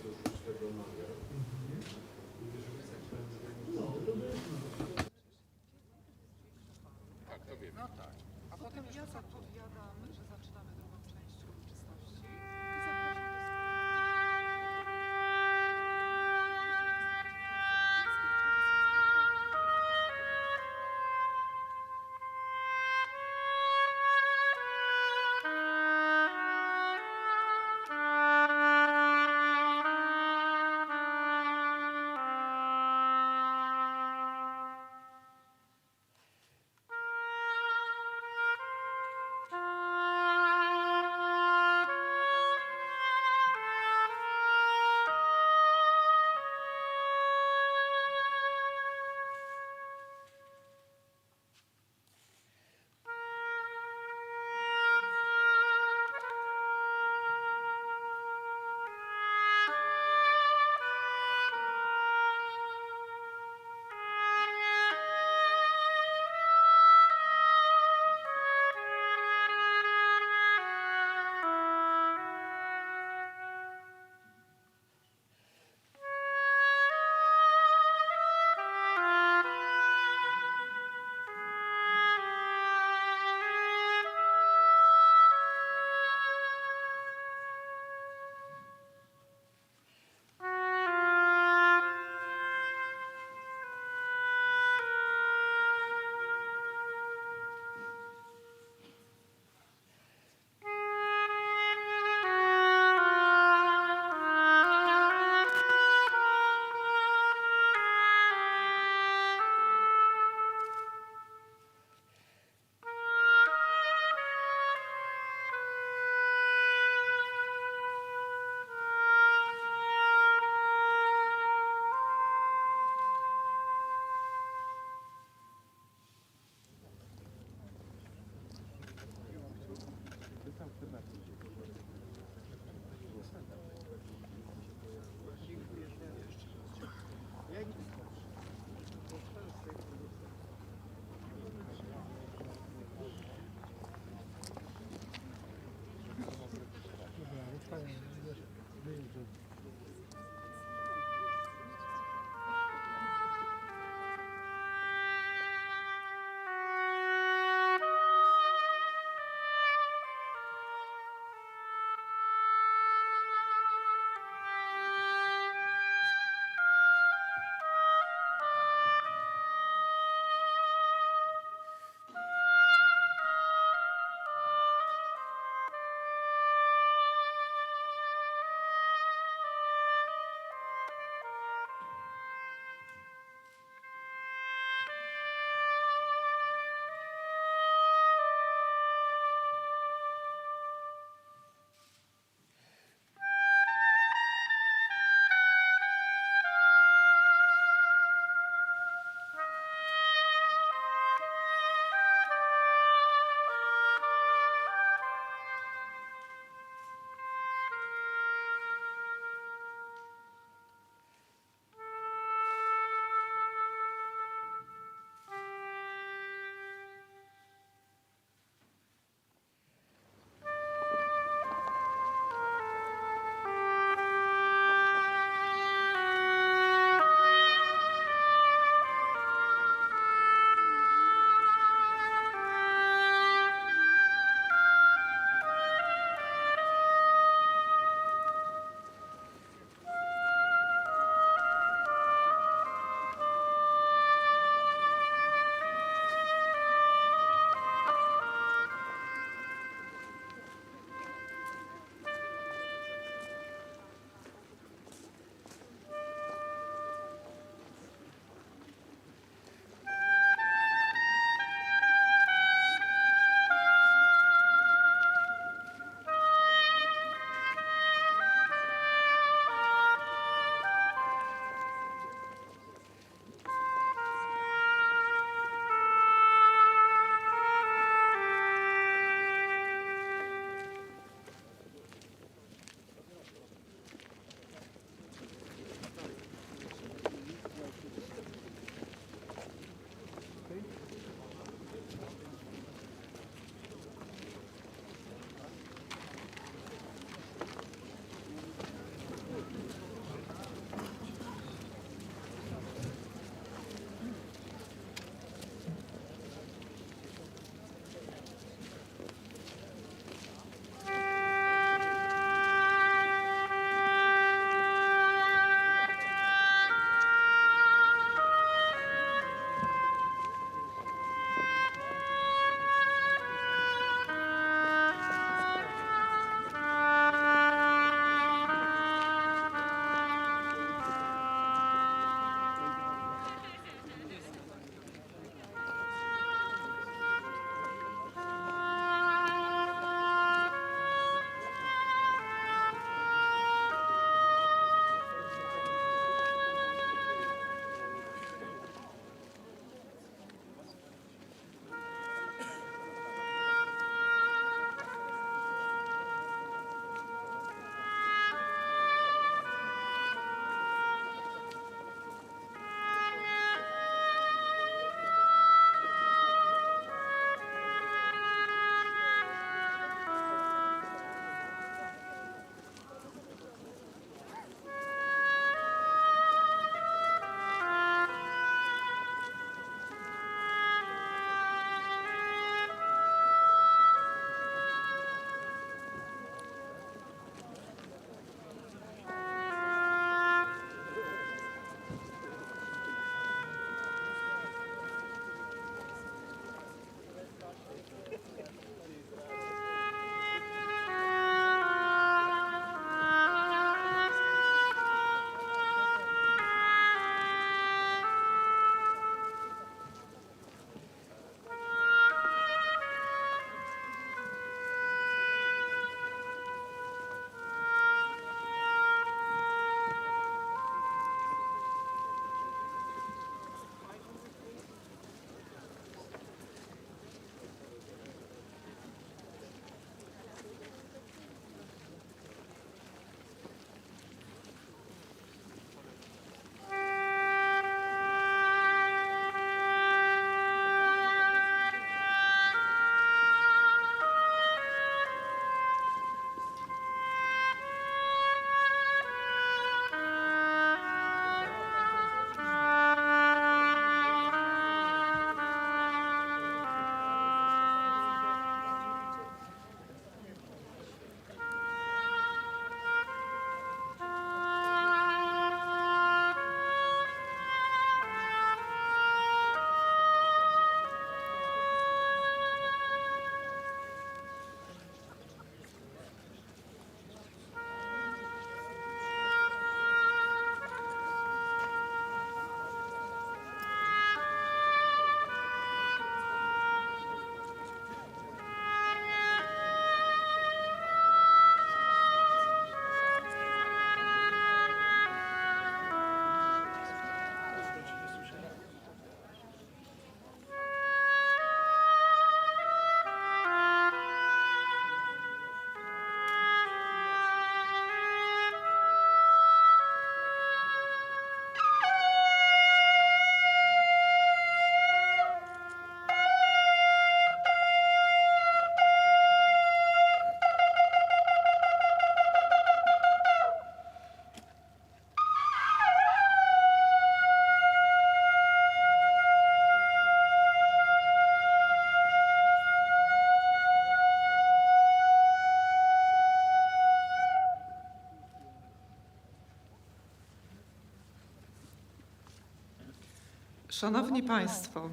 Szanowni Państwo,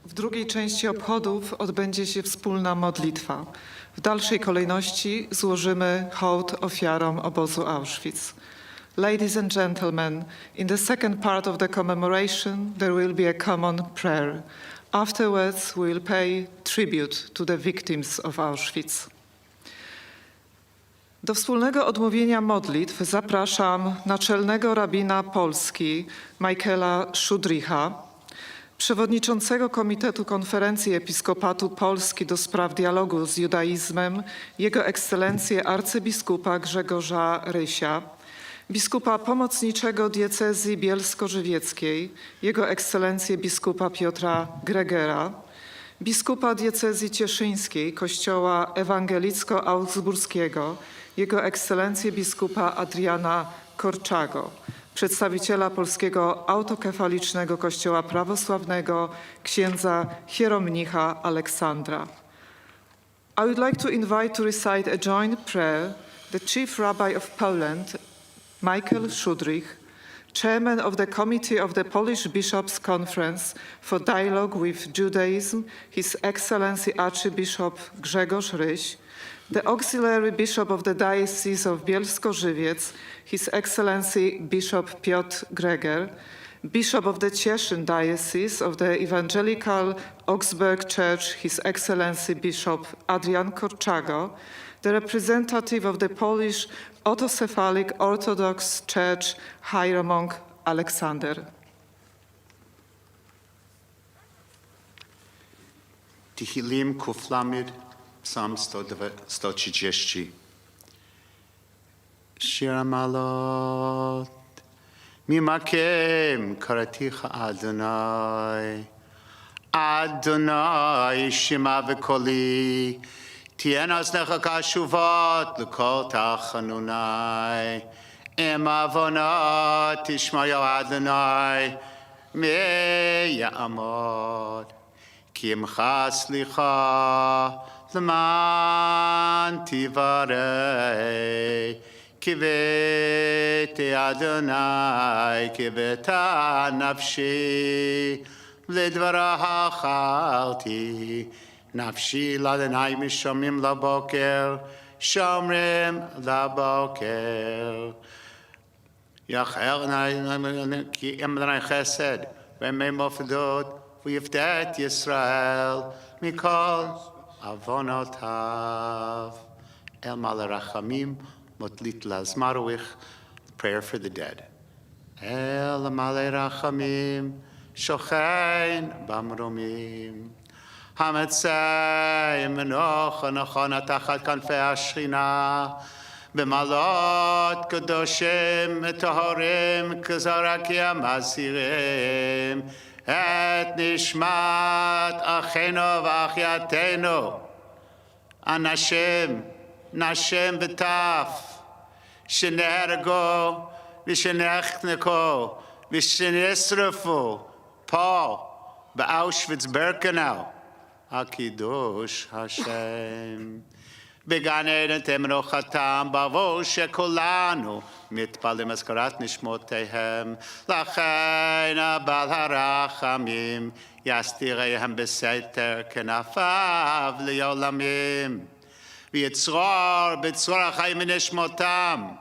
w drugiej części obchodów odbędzie się wspólna modlitwa. W dalszej kolejności złożymy hołd ofiarom obozu Auschwitz. Ladies and gentlemen, in the second part of the commemoration there will be a common prayer. Afterwards we will pay tribute to the victims of Auschwitz. Do wspólnego odmówienia modlitw zapraszam naczelnego rabina Polski Michaela Szudricha, przewodniczącego Komitetu Konferencji Episkopatu Polski do spraw dialogu z judaizmem, Jego Ekscelencję arcybiskupa Grzegorza Rysia, biskupa pomocniczego diecezji bielsko-żywieckiej, Jego Ekscelencję biskupa Piotra Gregera, biskupa diecezji cieszyńskiej Kościoła Ewangelicko-Augsburskiego, Jego Ekscelencję biskupa Adriana Korczago, przedstawiciela Polskiego Autokefalicznego Kościoła Prawosławnego, księdza hieromnicha Aleksandra. I would like to invite to recite a joint prayer the Chief Rabbi of Poland, Michael Szudrich, Chairman of the Committee of the Polish Bishops' Conference for Dialogue with Judaism, His Excellency Archbishop Grzegorz Ryś, the Auxiliary Bishop of the Diocese of Bielsko-Żywiec, His Excellency Bishop Piotr Greger, Bishop of the Cieszyn Diocese of the Evangelical Augsburg Church, His Excellency Bishop Adrian Korczago, the representative of the Polish Autocephalic Orthodox Church, Hieromonk Aleksander. Tehillim Kuf Lamed, Psalm 130. Shir Malot, Mimakem Karaticha Adonai, Adonai Shema V'Koli, Tien Aznecha Kashuvot L'Kol Tachanunai, Em Avonot Tishmayo Adonai, Me Ya'amod, Ki Imcha Slicha, L'man Tivarei, Kivete Adonai, Kiveta Nafshi, L'dvaraha Chalti, Nafshi L'Adonai Mishomim Laboker, Shomrim Laboker. Yachel Ki Emlanai Chesed, V'mei Mofedot, V'yiftet Yisrael, Mikol Avonotav. El Malerachamim, Motlit Lazmarowich, prayer for the dead. El Malerachamim, Shochein Bamromim. Hametzei Menoch Anachona Tachat Kanfei Ashchina, B'malot Kadoshim Tahorim Kazarakia Masirim, Et Nishmat Acheno V'Achiateno, Anashim, Nashem B'Taf, Shenergo, V'Shenechneko, V'Shenesrefu, Paul, B'Auschwitz Birkenau, Akidush Hashem. Began Eden Temenochatam, Bavo Shekolanu, Mitpalim Eskarat Nishmotehem, Lachain Abal Harachamim, Yastirehem Beseter Kenafav Liolamim, V'Yitzror B'Tzror Achayim Nishmotam,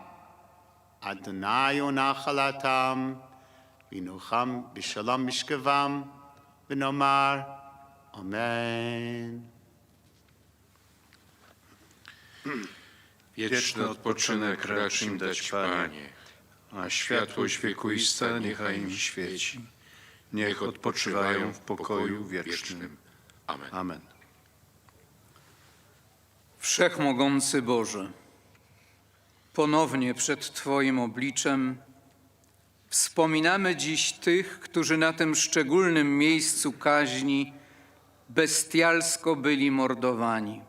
Adonai Unachalatam, V'Nucham B'Shalom Mishkevam, V'Nomar, Amen. Wieczny odpoczynek racz im dać, Panie, a światłość wiekuista niechaj im świeci. Niech odpoczywają w pokoju wiecznym. Amen. Amen. Wszechmogący Boże, ponownie przed Twoim obliczem wspominamy dziś tych, którzy na tym szczególnym miejscu kaźni bestialsko byli mordowani.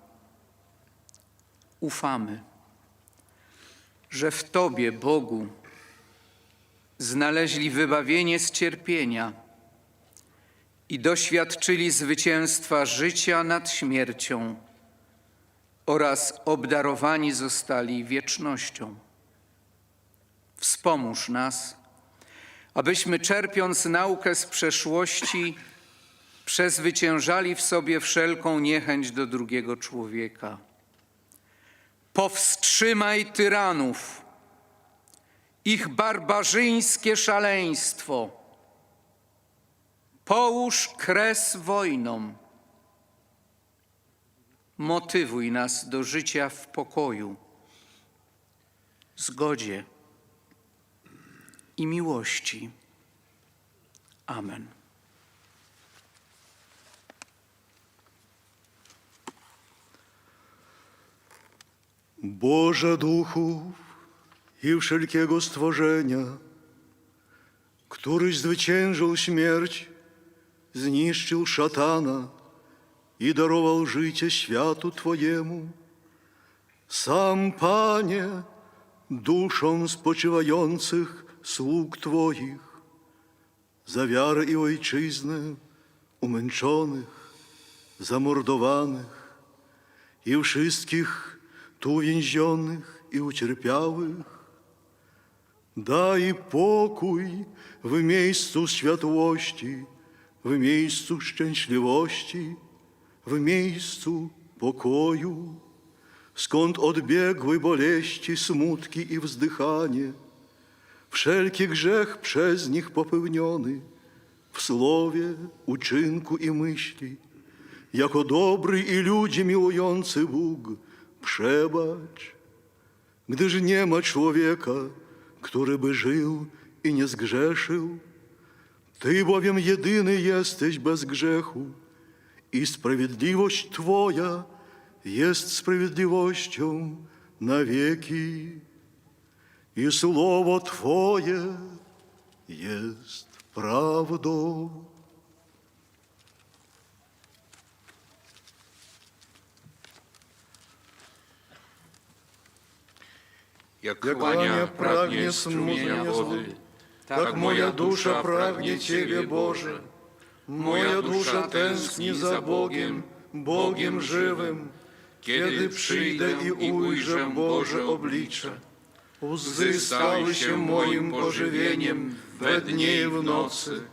Ufamy, że w Tobie, Bogu, znaleźli wybawienie z cierpienia i doświadczyli zwycięstwa życia nad śmiercią oraz obdarowani zostali wiecznością. Wspomóż nas, abyśmy czerpiąc naukę z przeszłości, przezwyciężali w sobie wszelką niechęć do drugiego człowieka. Powstrzymaj tyranów, ich barbarzyńskie szaleństwo. Połóż kres wojnom. Motywuj nas do życia w pokoju, zgodzie i miłości. Amen. Boże duchów i wszelkiego stworzenia, któryś zwyciężył śmierć, zniszczył szatana i darował życie światu Twojemu, sam Panie, duszom spoczywających sług Twoich, za wiarę i ojczyznę umęczonych, zamordowanych i wszystkich tu więzionych i ucierpiałych, daj pokój w miejscu światłości, w miejscu szczęśliwości, w miejscu pokoju, skąd odbiegły boleści, smutki i wzdychanie, wszelki grzech przez nich popełniony, w słowie, uczynku i myśli, jako dobry i ludzi miłujący Bóg, przebacz, gdyż nie ma człowieka, który by żył i nie zgrzeszył. Ty bowiem jedyny jesteś bez grzechu i sprawiedliwość Twoja jest sprawiedliwością na wieki i słowo Twoje jest prawdą. Jak Kłania pragnie strumienia wody, tak moja dusza pragnie Ciebie, Boże. Moja dusza tęskni za Bogiem, Bogiem żywym, kiedy przyjdę i ujrzę Boże oblicze. Łzy stały się moim pożywieniem we dnie i w nocy,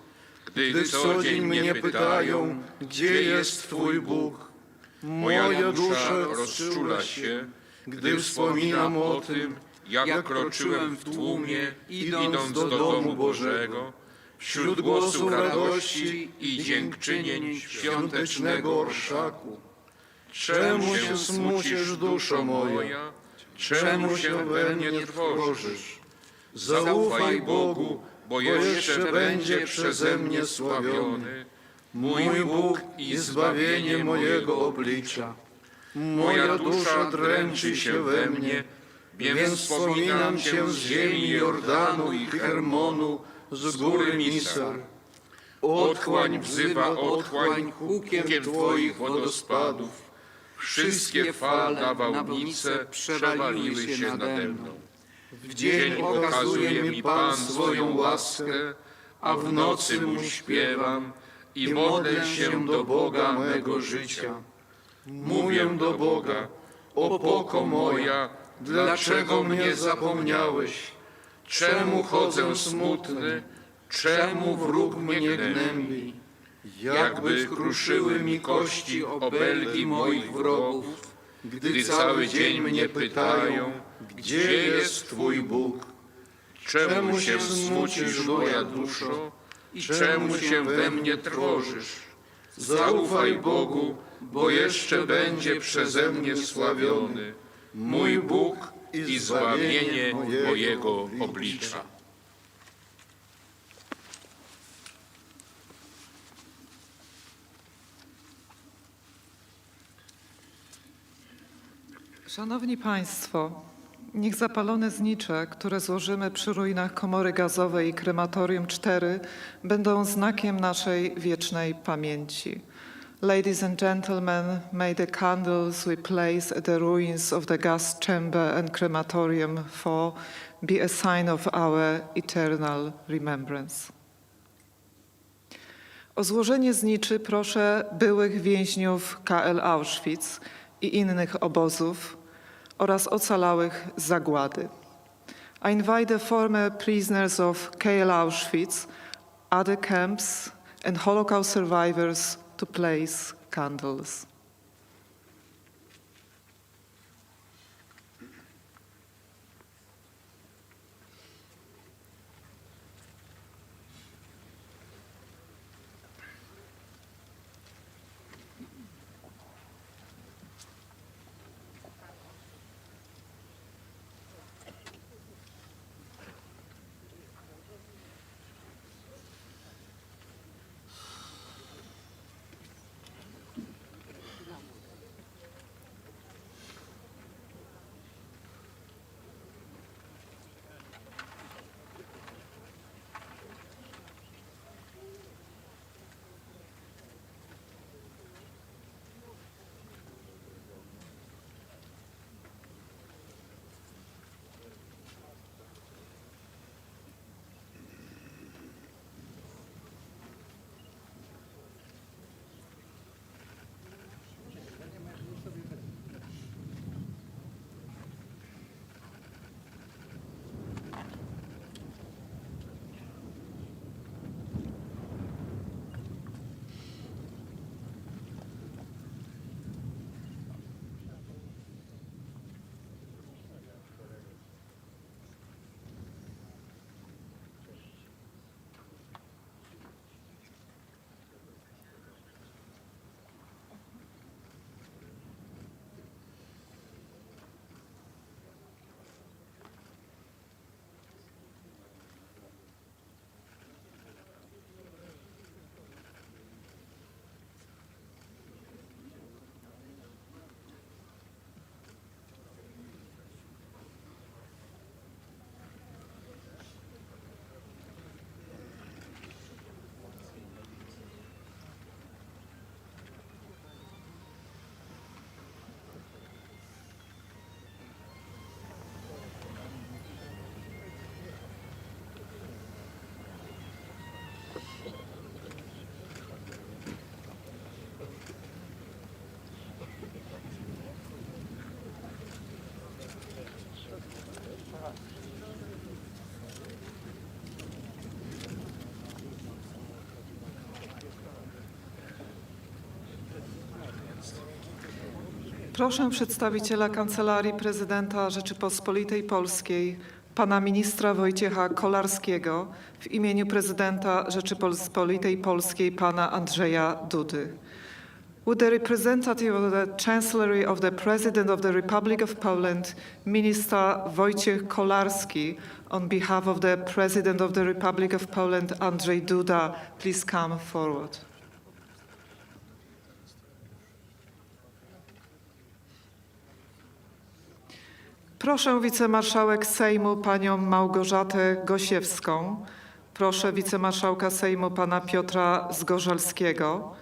gdy co dzień mnie pytają, gdzie jest Twój Bóg. Moja dusza rozczula się, gdy wspominam o tym, jak kroczyłem w tłumie, idąc do domu Bożego, wśród głosów radości i dziękczynień świątecznego orszaku. Czemu się smucisz, duszo moja? Czemu się we mnie trwożysz? Zaufaj Bogu, bo jeszcze będzie przeze mnie sławiony, mój Bóg i zbawienie mojego oblicza. Moja dusza dręczy się we mnie, więc wspominam Cię z ziemi Jordanu i Hermonu, z góry Misar. Otchłań wzywa otchłań hukiem Twoich wodospadów. Wszystkie fal nawałnice przewaliły się nade mną. W dzień okazuje mi Pan swoją łaskę, a w nocy Mu śpiewam i modlę się do Boga mego życia. Mówię do Boga, opoko moja, dlaczego mnie zapomniałeś? Czemu chodzę smutny? Czemu wróg mnie gnębi? Jakby kruszyły mi kości obelgi moich wrogów, gdy cały dzień mnie pytają, gdzie jest Twój Bóg? Czemu się smucisz, moja duszo, i czemu się we mnie trwożysz? Zaufaj Bogu, bo jeszcze będzie przeze mnie sławiony, mój Bóg i zbawienie mojego oblicza. Szanowni Państwo, niech zapalone znicze, które złożymy przy ruinach komory gazowej i krematorium 4, będą znakiem naszej wiecznej pamięci. Ladies and gentlemen, may the candles we place at the ruins of the gas chamber and crematorium 4 be a sign of our eternal remembrance. O złożenie zniczy proszę byłych więźniów KL Auschwitz i innych obozów oraz ocalałych z zagłady. I invite the former prisoners of KL Auschwitz, other camps, and Holocaust survivors to place candles. Proszę przedstawiciela Kancelarii Prezydenta Rzeczypospolitej Polskiej, pana ministra Wojciecha Kolarskiego w imieniu prezydenta Rzeczypospolitej Polskiej, pana Andrzeja Dudy. Would the representative of the Chancellery of the President of the Republic of Poland, Minister Wojciech Kolarski, on behalf of the President of the Republic of Poland, Andrzej Duda, please come forward. Proszę wicemarszałek Sejmu panią Małgorzatę Gosiewską. Proszę wicemarszałka Sejmu pana Piotra Zgorzelskiego.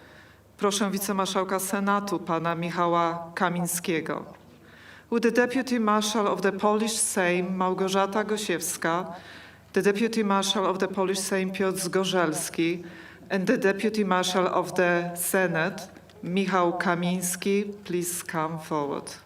Proszę wicemarszałka Senatu pana Michała Kamińskiego. Would the Deputy Marshal of the Polish Sejm Małgorzata Gosiewska, the Deputy Marshal of the Polish Sejm Piotr Zgorzelski and the Deputy Marshal of the Senate Michał Kamiński please come forward.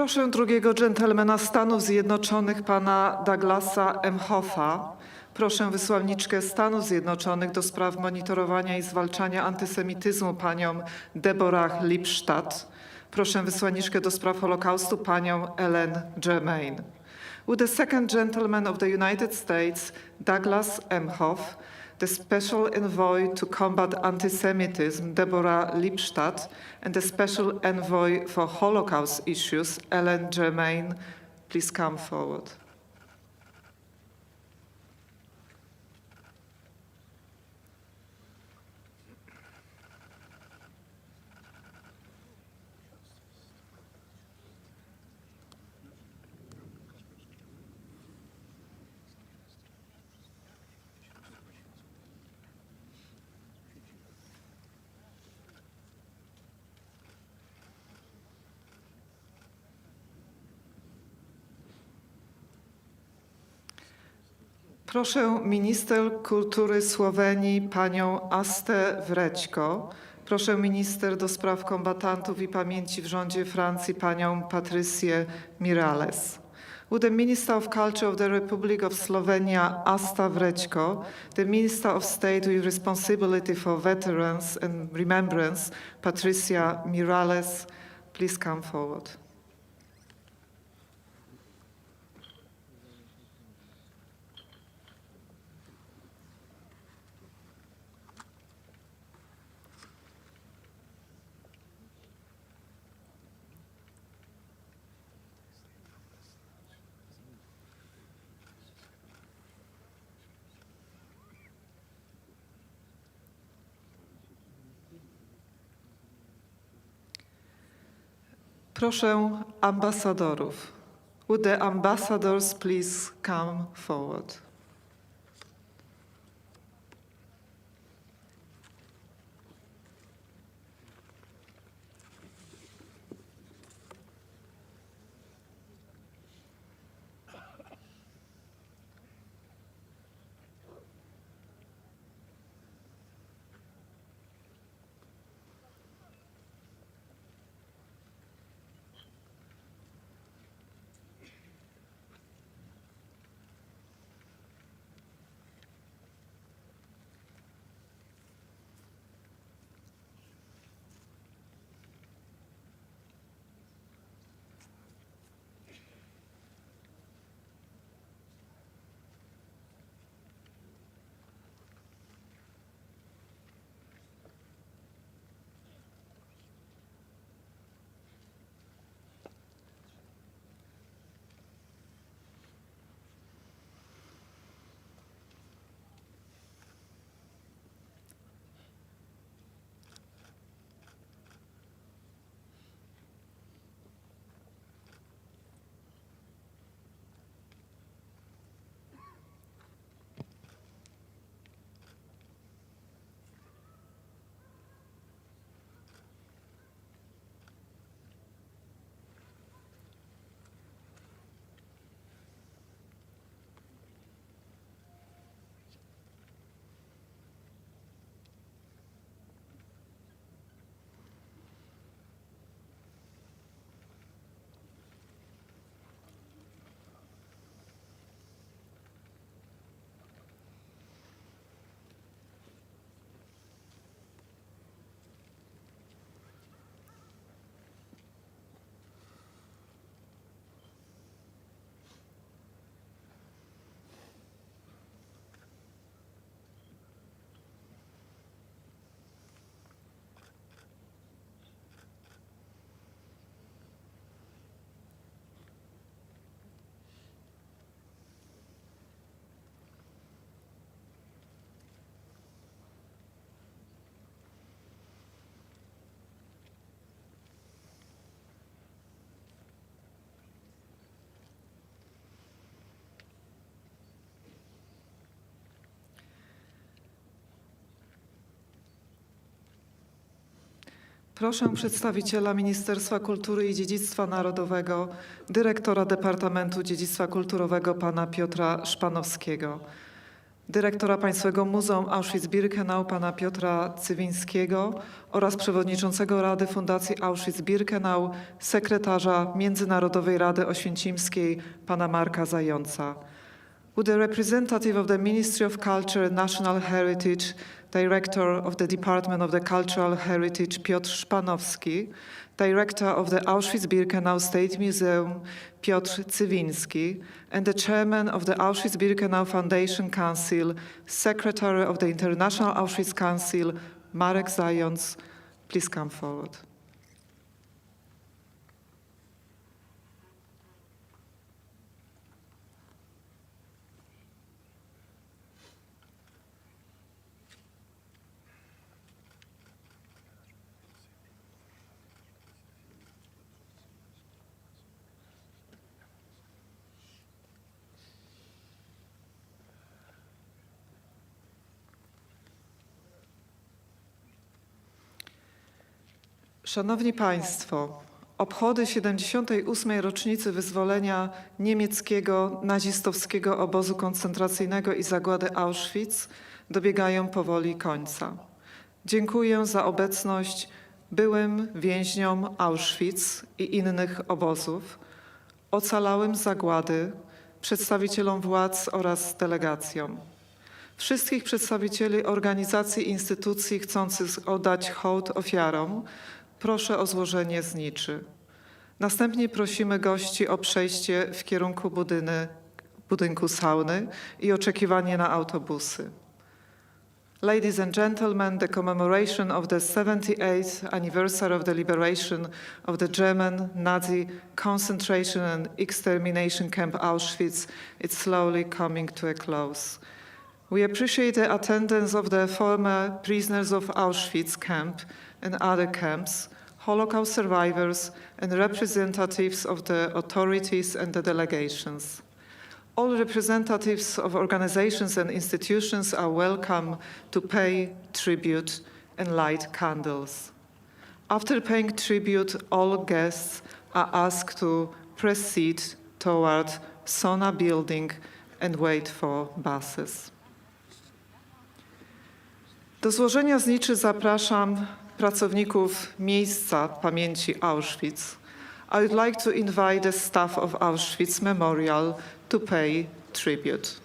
Proszę drugiego dżentelmena Stanów Zjednoczonych, pana Douglasa Emhoffa. Proszę wysłanniczkę Stanów Zjednoczonych do spraw monitorowania i zwalczania antysemityzmu, panią Deborah Lipstadt. Proszę wysłanniczkę do spraw Holokaustu, panią Ellen Germain. Would the second gentleman of the United States, Douglas Emhoff, the Special Envoy to Combat Antisemitism, Deborah Lipstadt, and the Special Envoy for Holocaust Issues, Ellen Germain, please come forward. Proszę minister kultury Słowenii panią Astę Wrećko. Proszę minister do spraw kombatantów i pamięci w rządzie Francji panią Patrycję Mirales. Would the Minister of Culture of the Republic of Slovenia, Asta Wrećko, the Minister of State with responsibility for veterans and remembrance, Patrycja Mirales, please come forward. Proszę ambasadorów. Would the ambassadors please come forward? Proszę przedstawiciela Ministerstwa Kultury i Dziedzictwa Narodowego, dyrektora Departamentu Dziedzictwa Kulturowego pana Piotra Szpanowskiego, dyrektora Państwowego Muzeum Auschwitz-Birkenau pana Piotra Cywińskiego oraz przewodniczącego Rady Fundacji Auschwitz-Birkenau, sekretarza Międzynarodowej Rady Oświęcimskiej pana Marka Zająca. Would the representative of the Ministry of Culture and National Heritage, Director of the Department of the Cultural Heritage Piotr Szpanowski, Director of the Auschwitz-Birkenau State Museum Piotr Cywiński, and the Chairman of the Auschwitz-Birkenau Foundation Council, Secretary of the International Auschwitz Council, Marek Zając, please come forward. Szanowni Państwo, Obchody 78. rocznicy wyzwolenia niemieckiego nazistowskiego obozu koncentracyjnego i zagłady Auschwitz dobiegają powoli końca. Dziękuję za obecność byłym więźniom Auschwitz i innych obozów, ocalałym zagłady, przedstawicielom władz oraz delegacjom. Wszystkich przedstawicieli organizacji i instytucji chcących oddać hołd ofiarom proszę o złożenie zniczy. Następnie prosimy gości o przejście w kierunku budynku sauny i oczekiwanie na autobusy. Ladies and gentlemen, the commemoration of the 78th anniversary of the liberation of the German Nazi concentration and extermination camp Auschwitz is slowly coming to a close. We appreciate the attendance of the former prisoners of Auschwitz camp and other camps, Holocaust survivors, and representatives of the authorities and the delegations. All representatives of organizations and institutions are welcome to pay tribute and light candles. After paying tribute, all guests are asked to proceed toward Sona building and wait for buses. Do złożenia zniczy zapraszam pracowników Miejsca Pamięci Auschwitz. I would like to invite the staff of Auschwitz Memorial to pay tribute.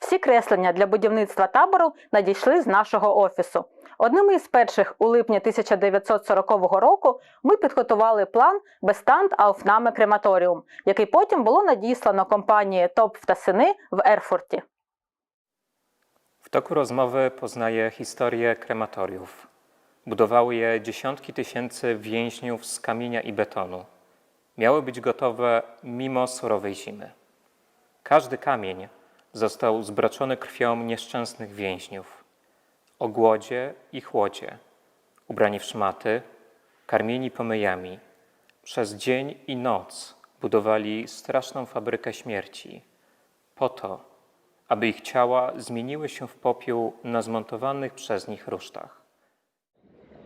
Всі креслення для будівництва табору надійшли з нашого офісу. Одним із перших у липні 1940 року ми підготували план Bestand-Aufnahme крематоріум, який потім було надіслано компанії Topf та Сини в Ерфурті. W toku rozmowy poznaję historię krematoriów. Budowały je dziesiątki tysięcy więźniów z kamienia i betonu. Miały być gotowe mimo surowej zimy. Każdy kamień został zbroczony krwią nieszczęsnych więźniów. O głodzie i chłodzie, ubrani w szmaty, karmieni pomyjami, przez dzień i noc budowali straszną fabrykę śmierci, po to, aby ich ciała zmieniły się w popiół na zmontowanych przez nich rusztach.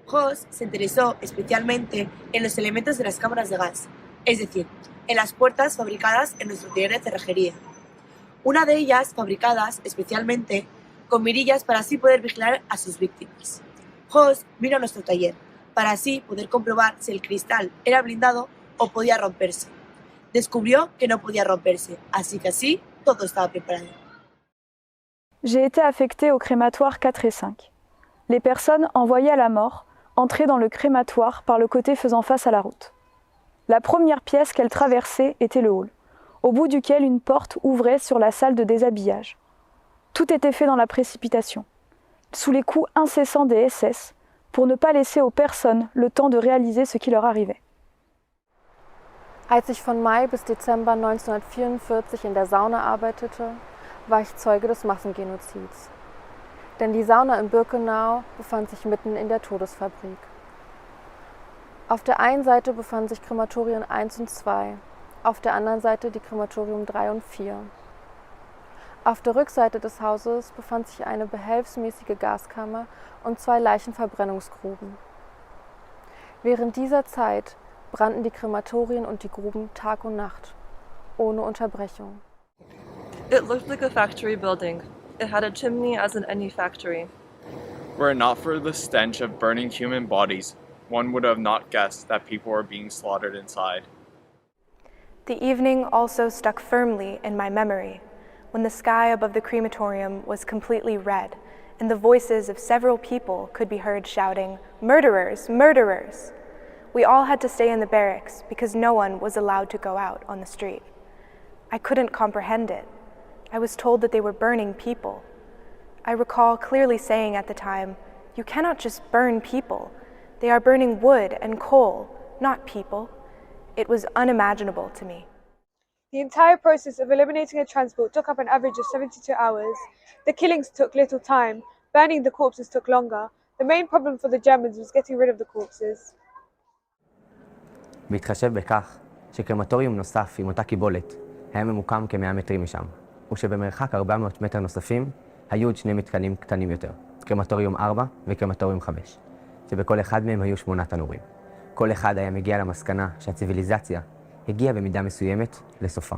Hoss se interesó especialmente en los elementos de las cámaras de gas, es decir, en las puertas fabricadas en nuestro taller de cerrajería. Una de ellas fabricadas especialmente con mirillas para así poder vigilar a sus víctimas. Hoss vino a nuestro taller para así poder comprobar si el cristal era blindado o podía romperse. Descubrió que no podía romperse, así que así todo estaba preparado. J'ai été affectée au crématoire 4 et 5. Les personnes envoyées à la mort entraient dans le crématoire par le côté faisant face à la route. La première pièce qu'elles traversaient était le hall, au bout duquel une porte ouvrait sur la salle de déshabillage. Tout était fait dans la précipitation, sous les coups incessants des SS, pour ne pas laisser aux personnes le temps de réaliser ce qui leur arrivait. Als ich von Mai bis Dezember 1944 in der Sauna arbeitete, war ich Zeuge des Massengenozids. Denn die Sauna in Birkenau befand sich mitten in der Todesfabrik. Auf der einen Seite befanden sich Krematorien 1 und 2, auf der anderen Seite die Krematorium 3 und 4. Auf der Rückseite des Hauses befand sich eine behelfsmäßige Gaskammer und 2 Leichenverbrennungsgruben. Während dieser Zeit brannten die Krematorien und die Gruben Tag und Nacht, ohne Unterbrechung. It looked like a factory building. It had a chimney as in any factory. Were it not for the stench of burning human bodies, one would have not guessed that people were being slaughtered inside. The evening also stuck firmly in my memory, when the sky above the crematorium was completely red, and the voices of several people could be heard shouting, "Murderers! Murderers!" We all had to stay in the barracks because no one was allowed to go out on the street. I couldn't comprehend it. I was told that they were burning people. I recall clearly saying at the time, "You cannot just burn people. They are burning wood and coal, not people." It was unimaginable to me. The entire process of eliminating a transport took up an average of 72 hours. The killings took little time. Burning the corpses took longer. The main problem for the Germans was getting rid of the corpses. בהתחשב בכך שקרמטוריום נוסף עם אותה קיבולת היה ממוקם כ100 מטרים משם, ושבמרחק 400 מטר נוספים היו עוד 2 מתקנים קטנים יותר, קרמטוריום 4 וקרמטוריום 5, שבכל אחד מהם היו 8 תנורים. כל אחד היה מגיע למסקנה שהציביליזציה הגיעה במידה מסוימת לסופה.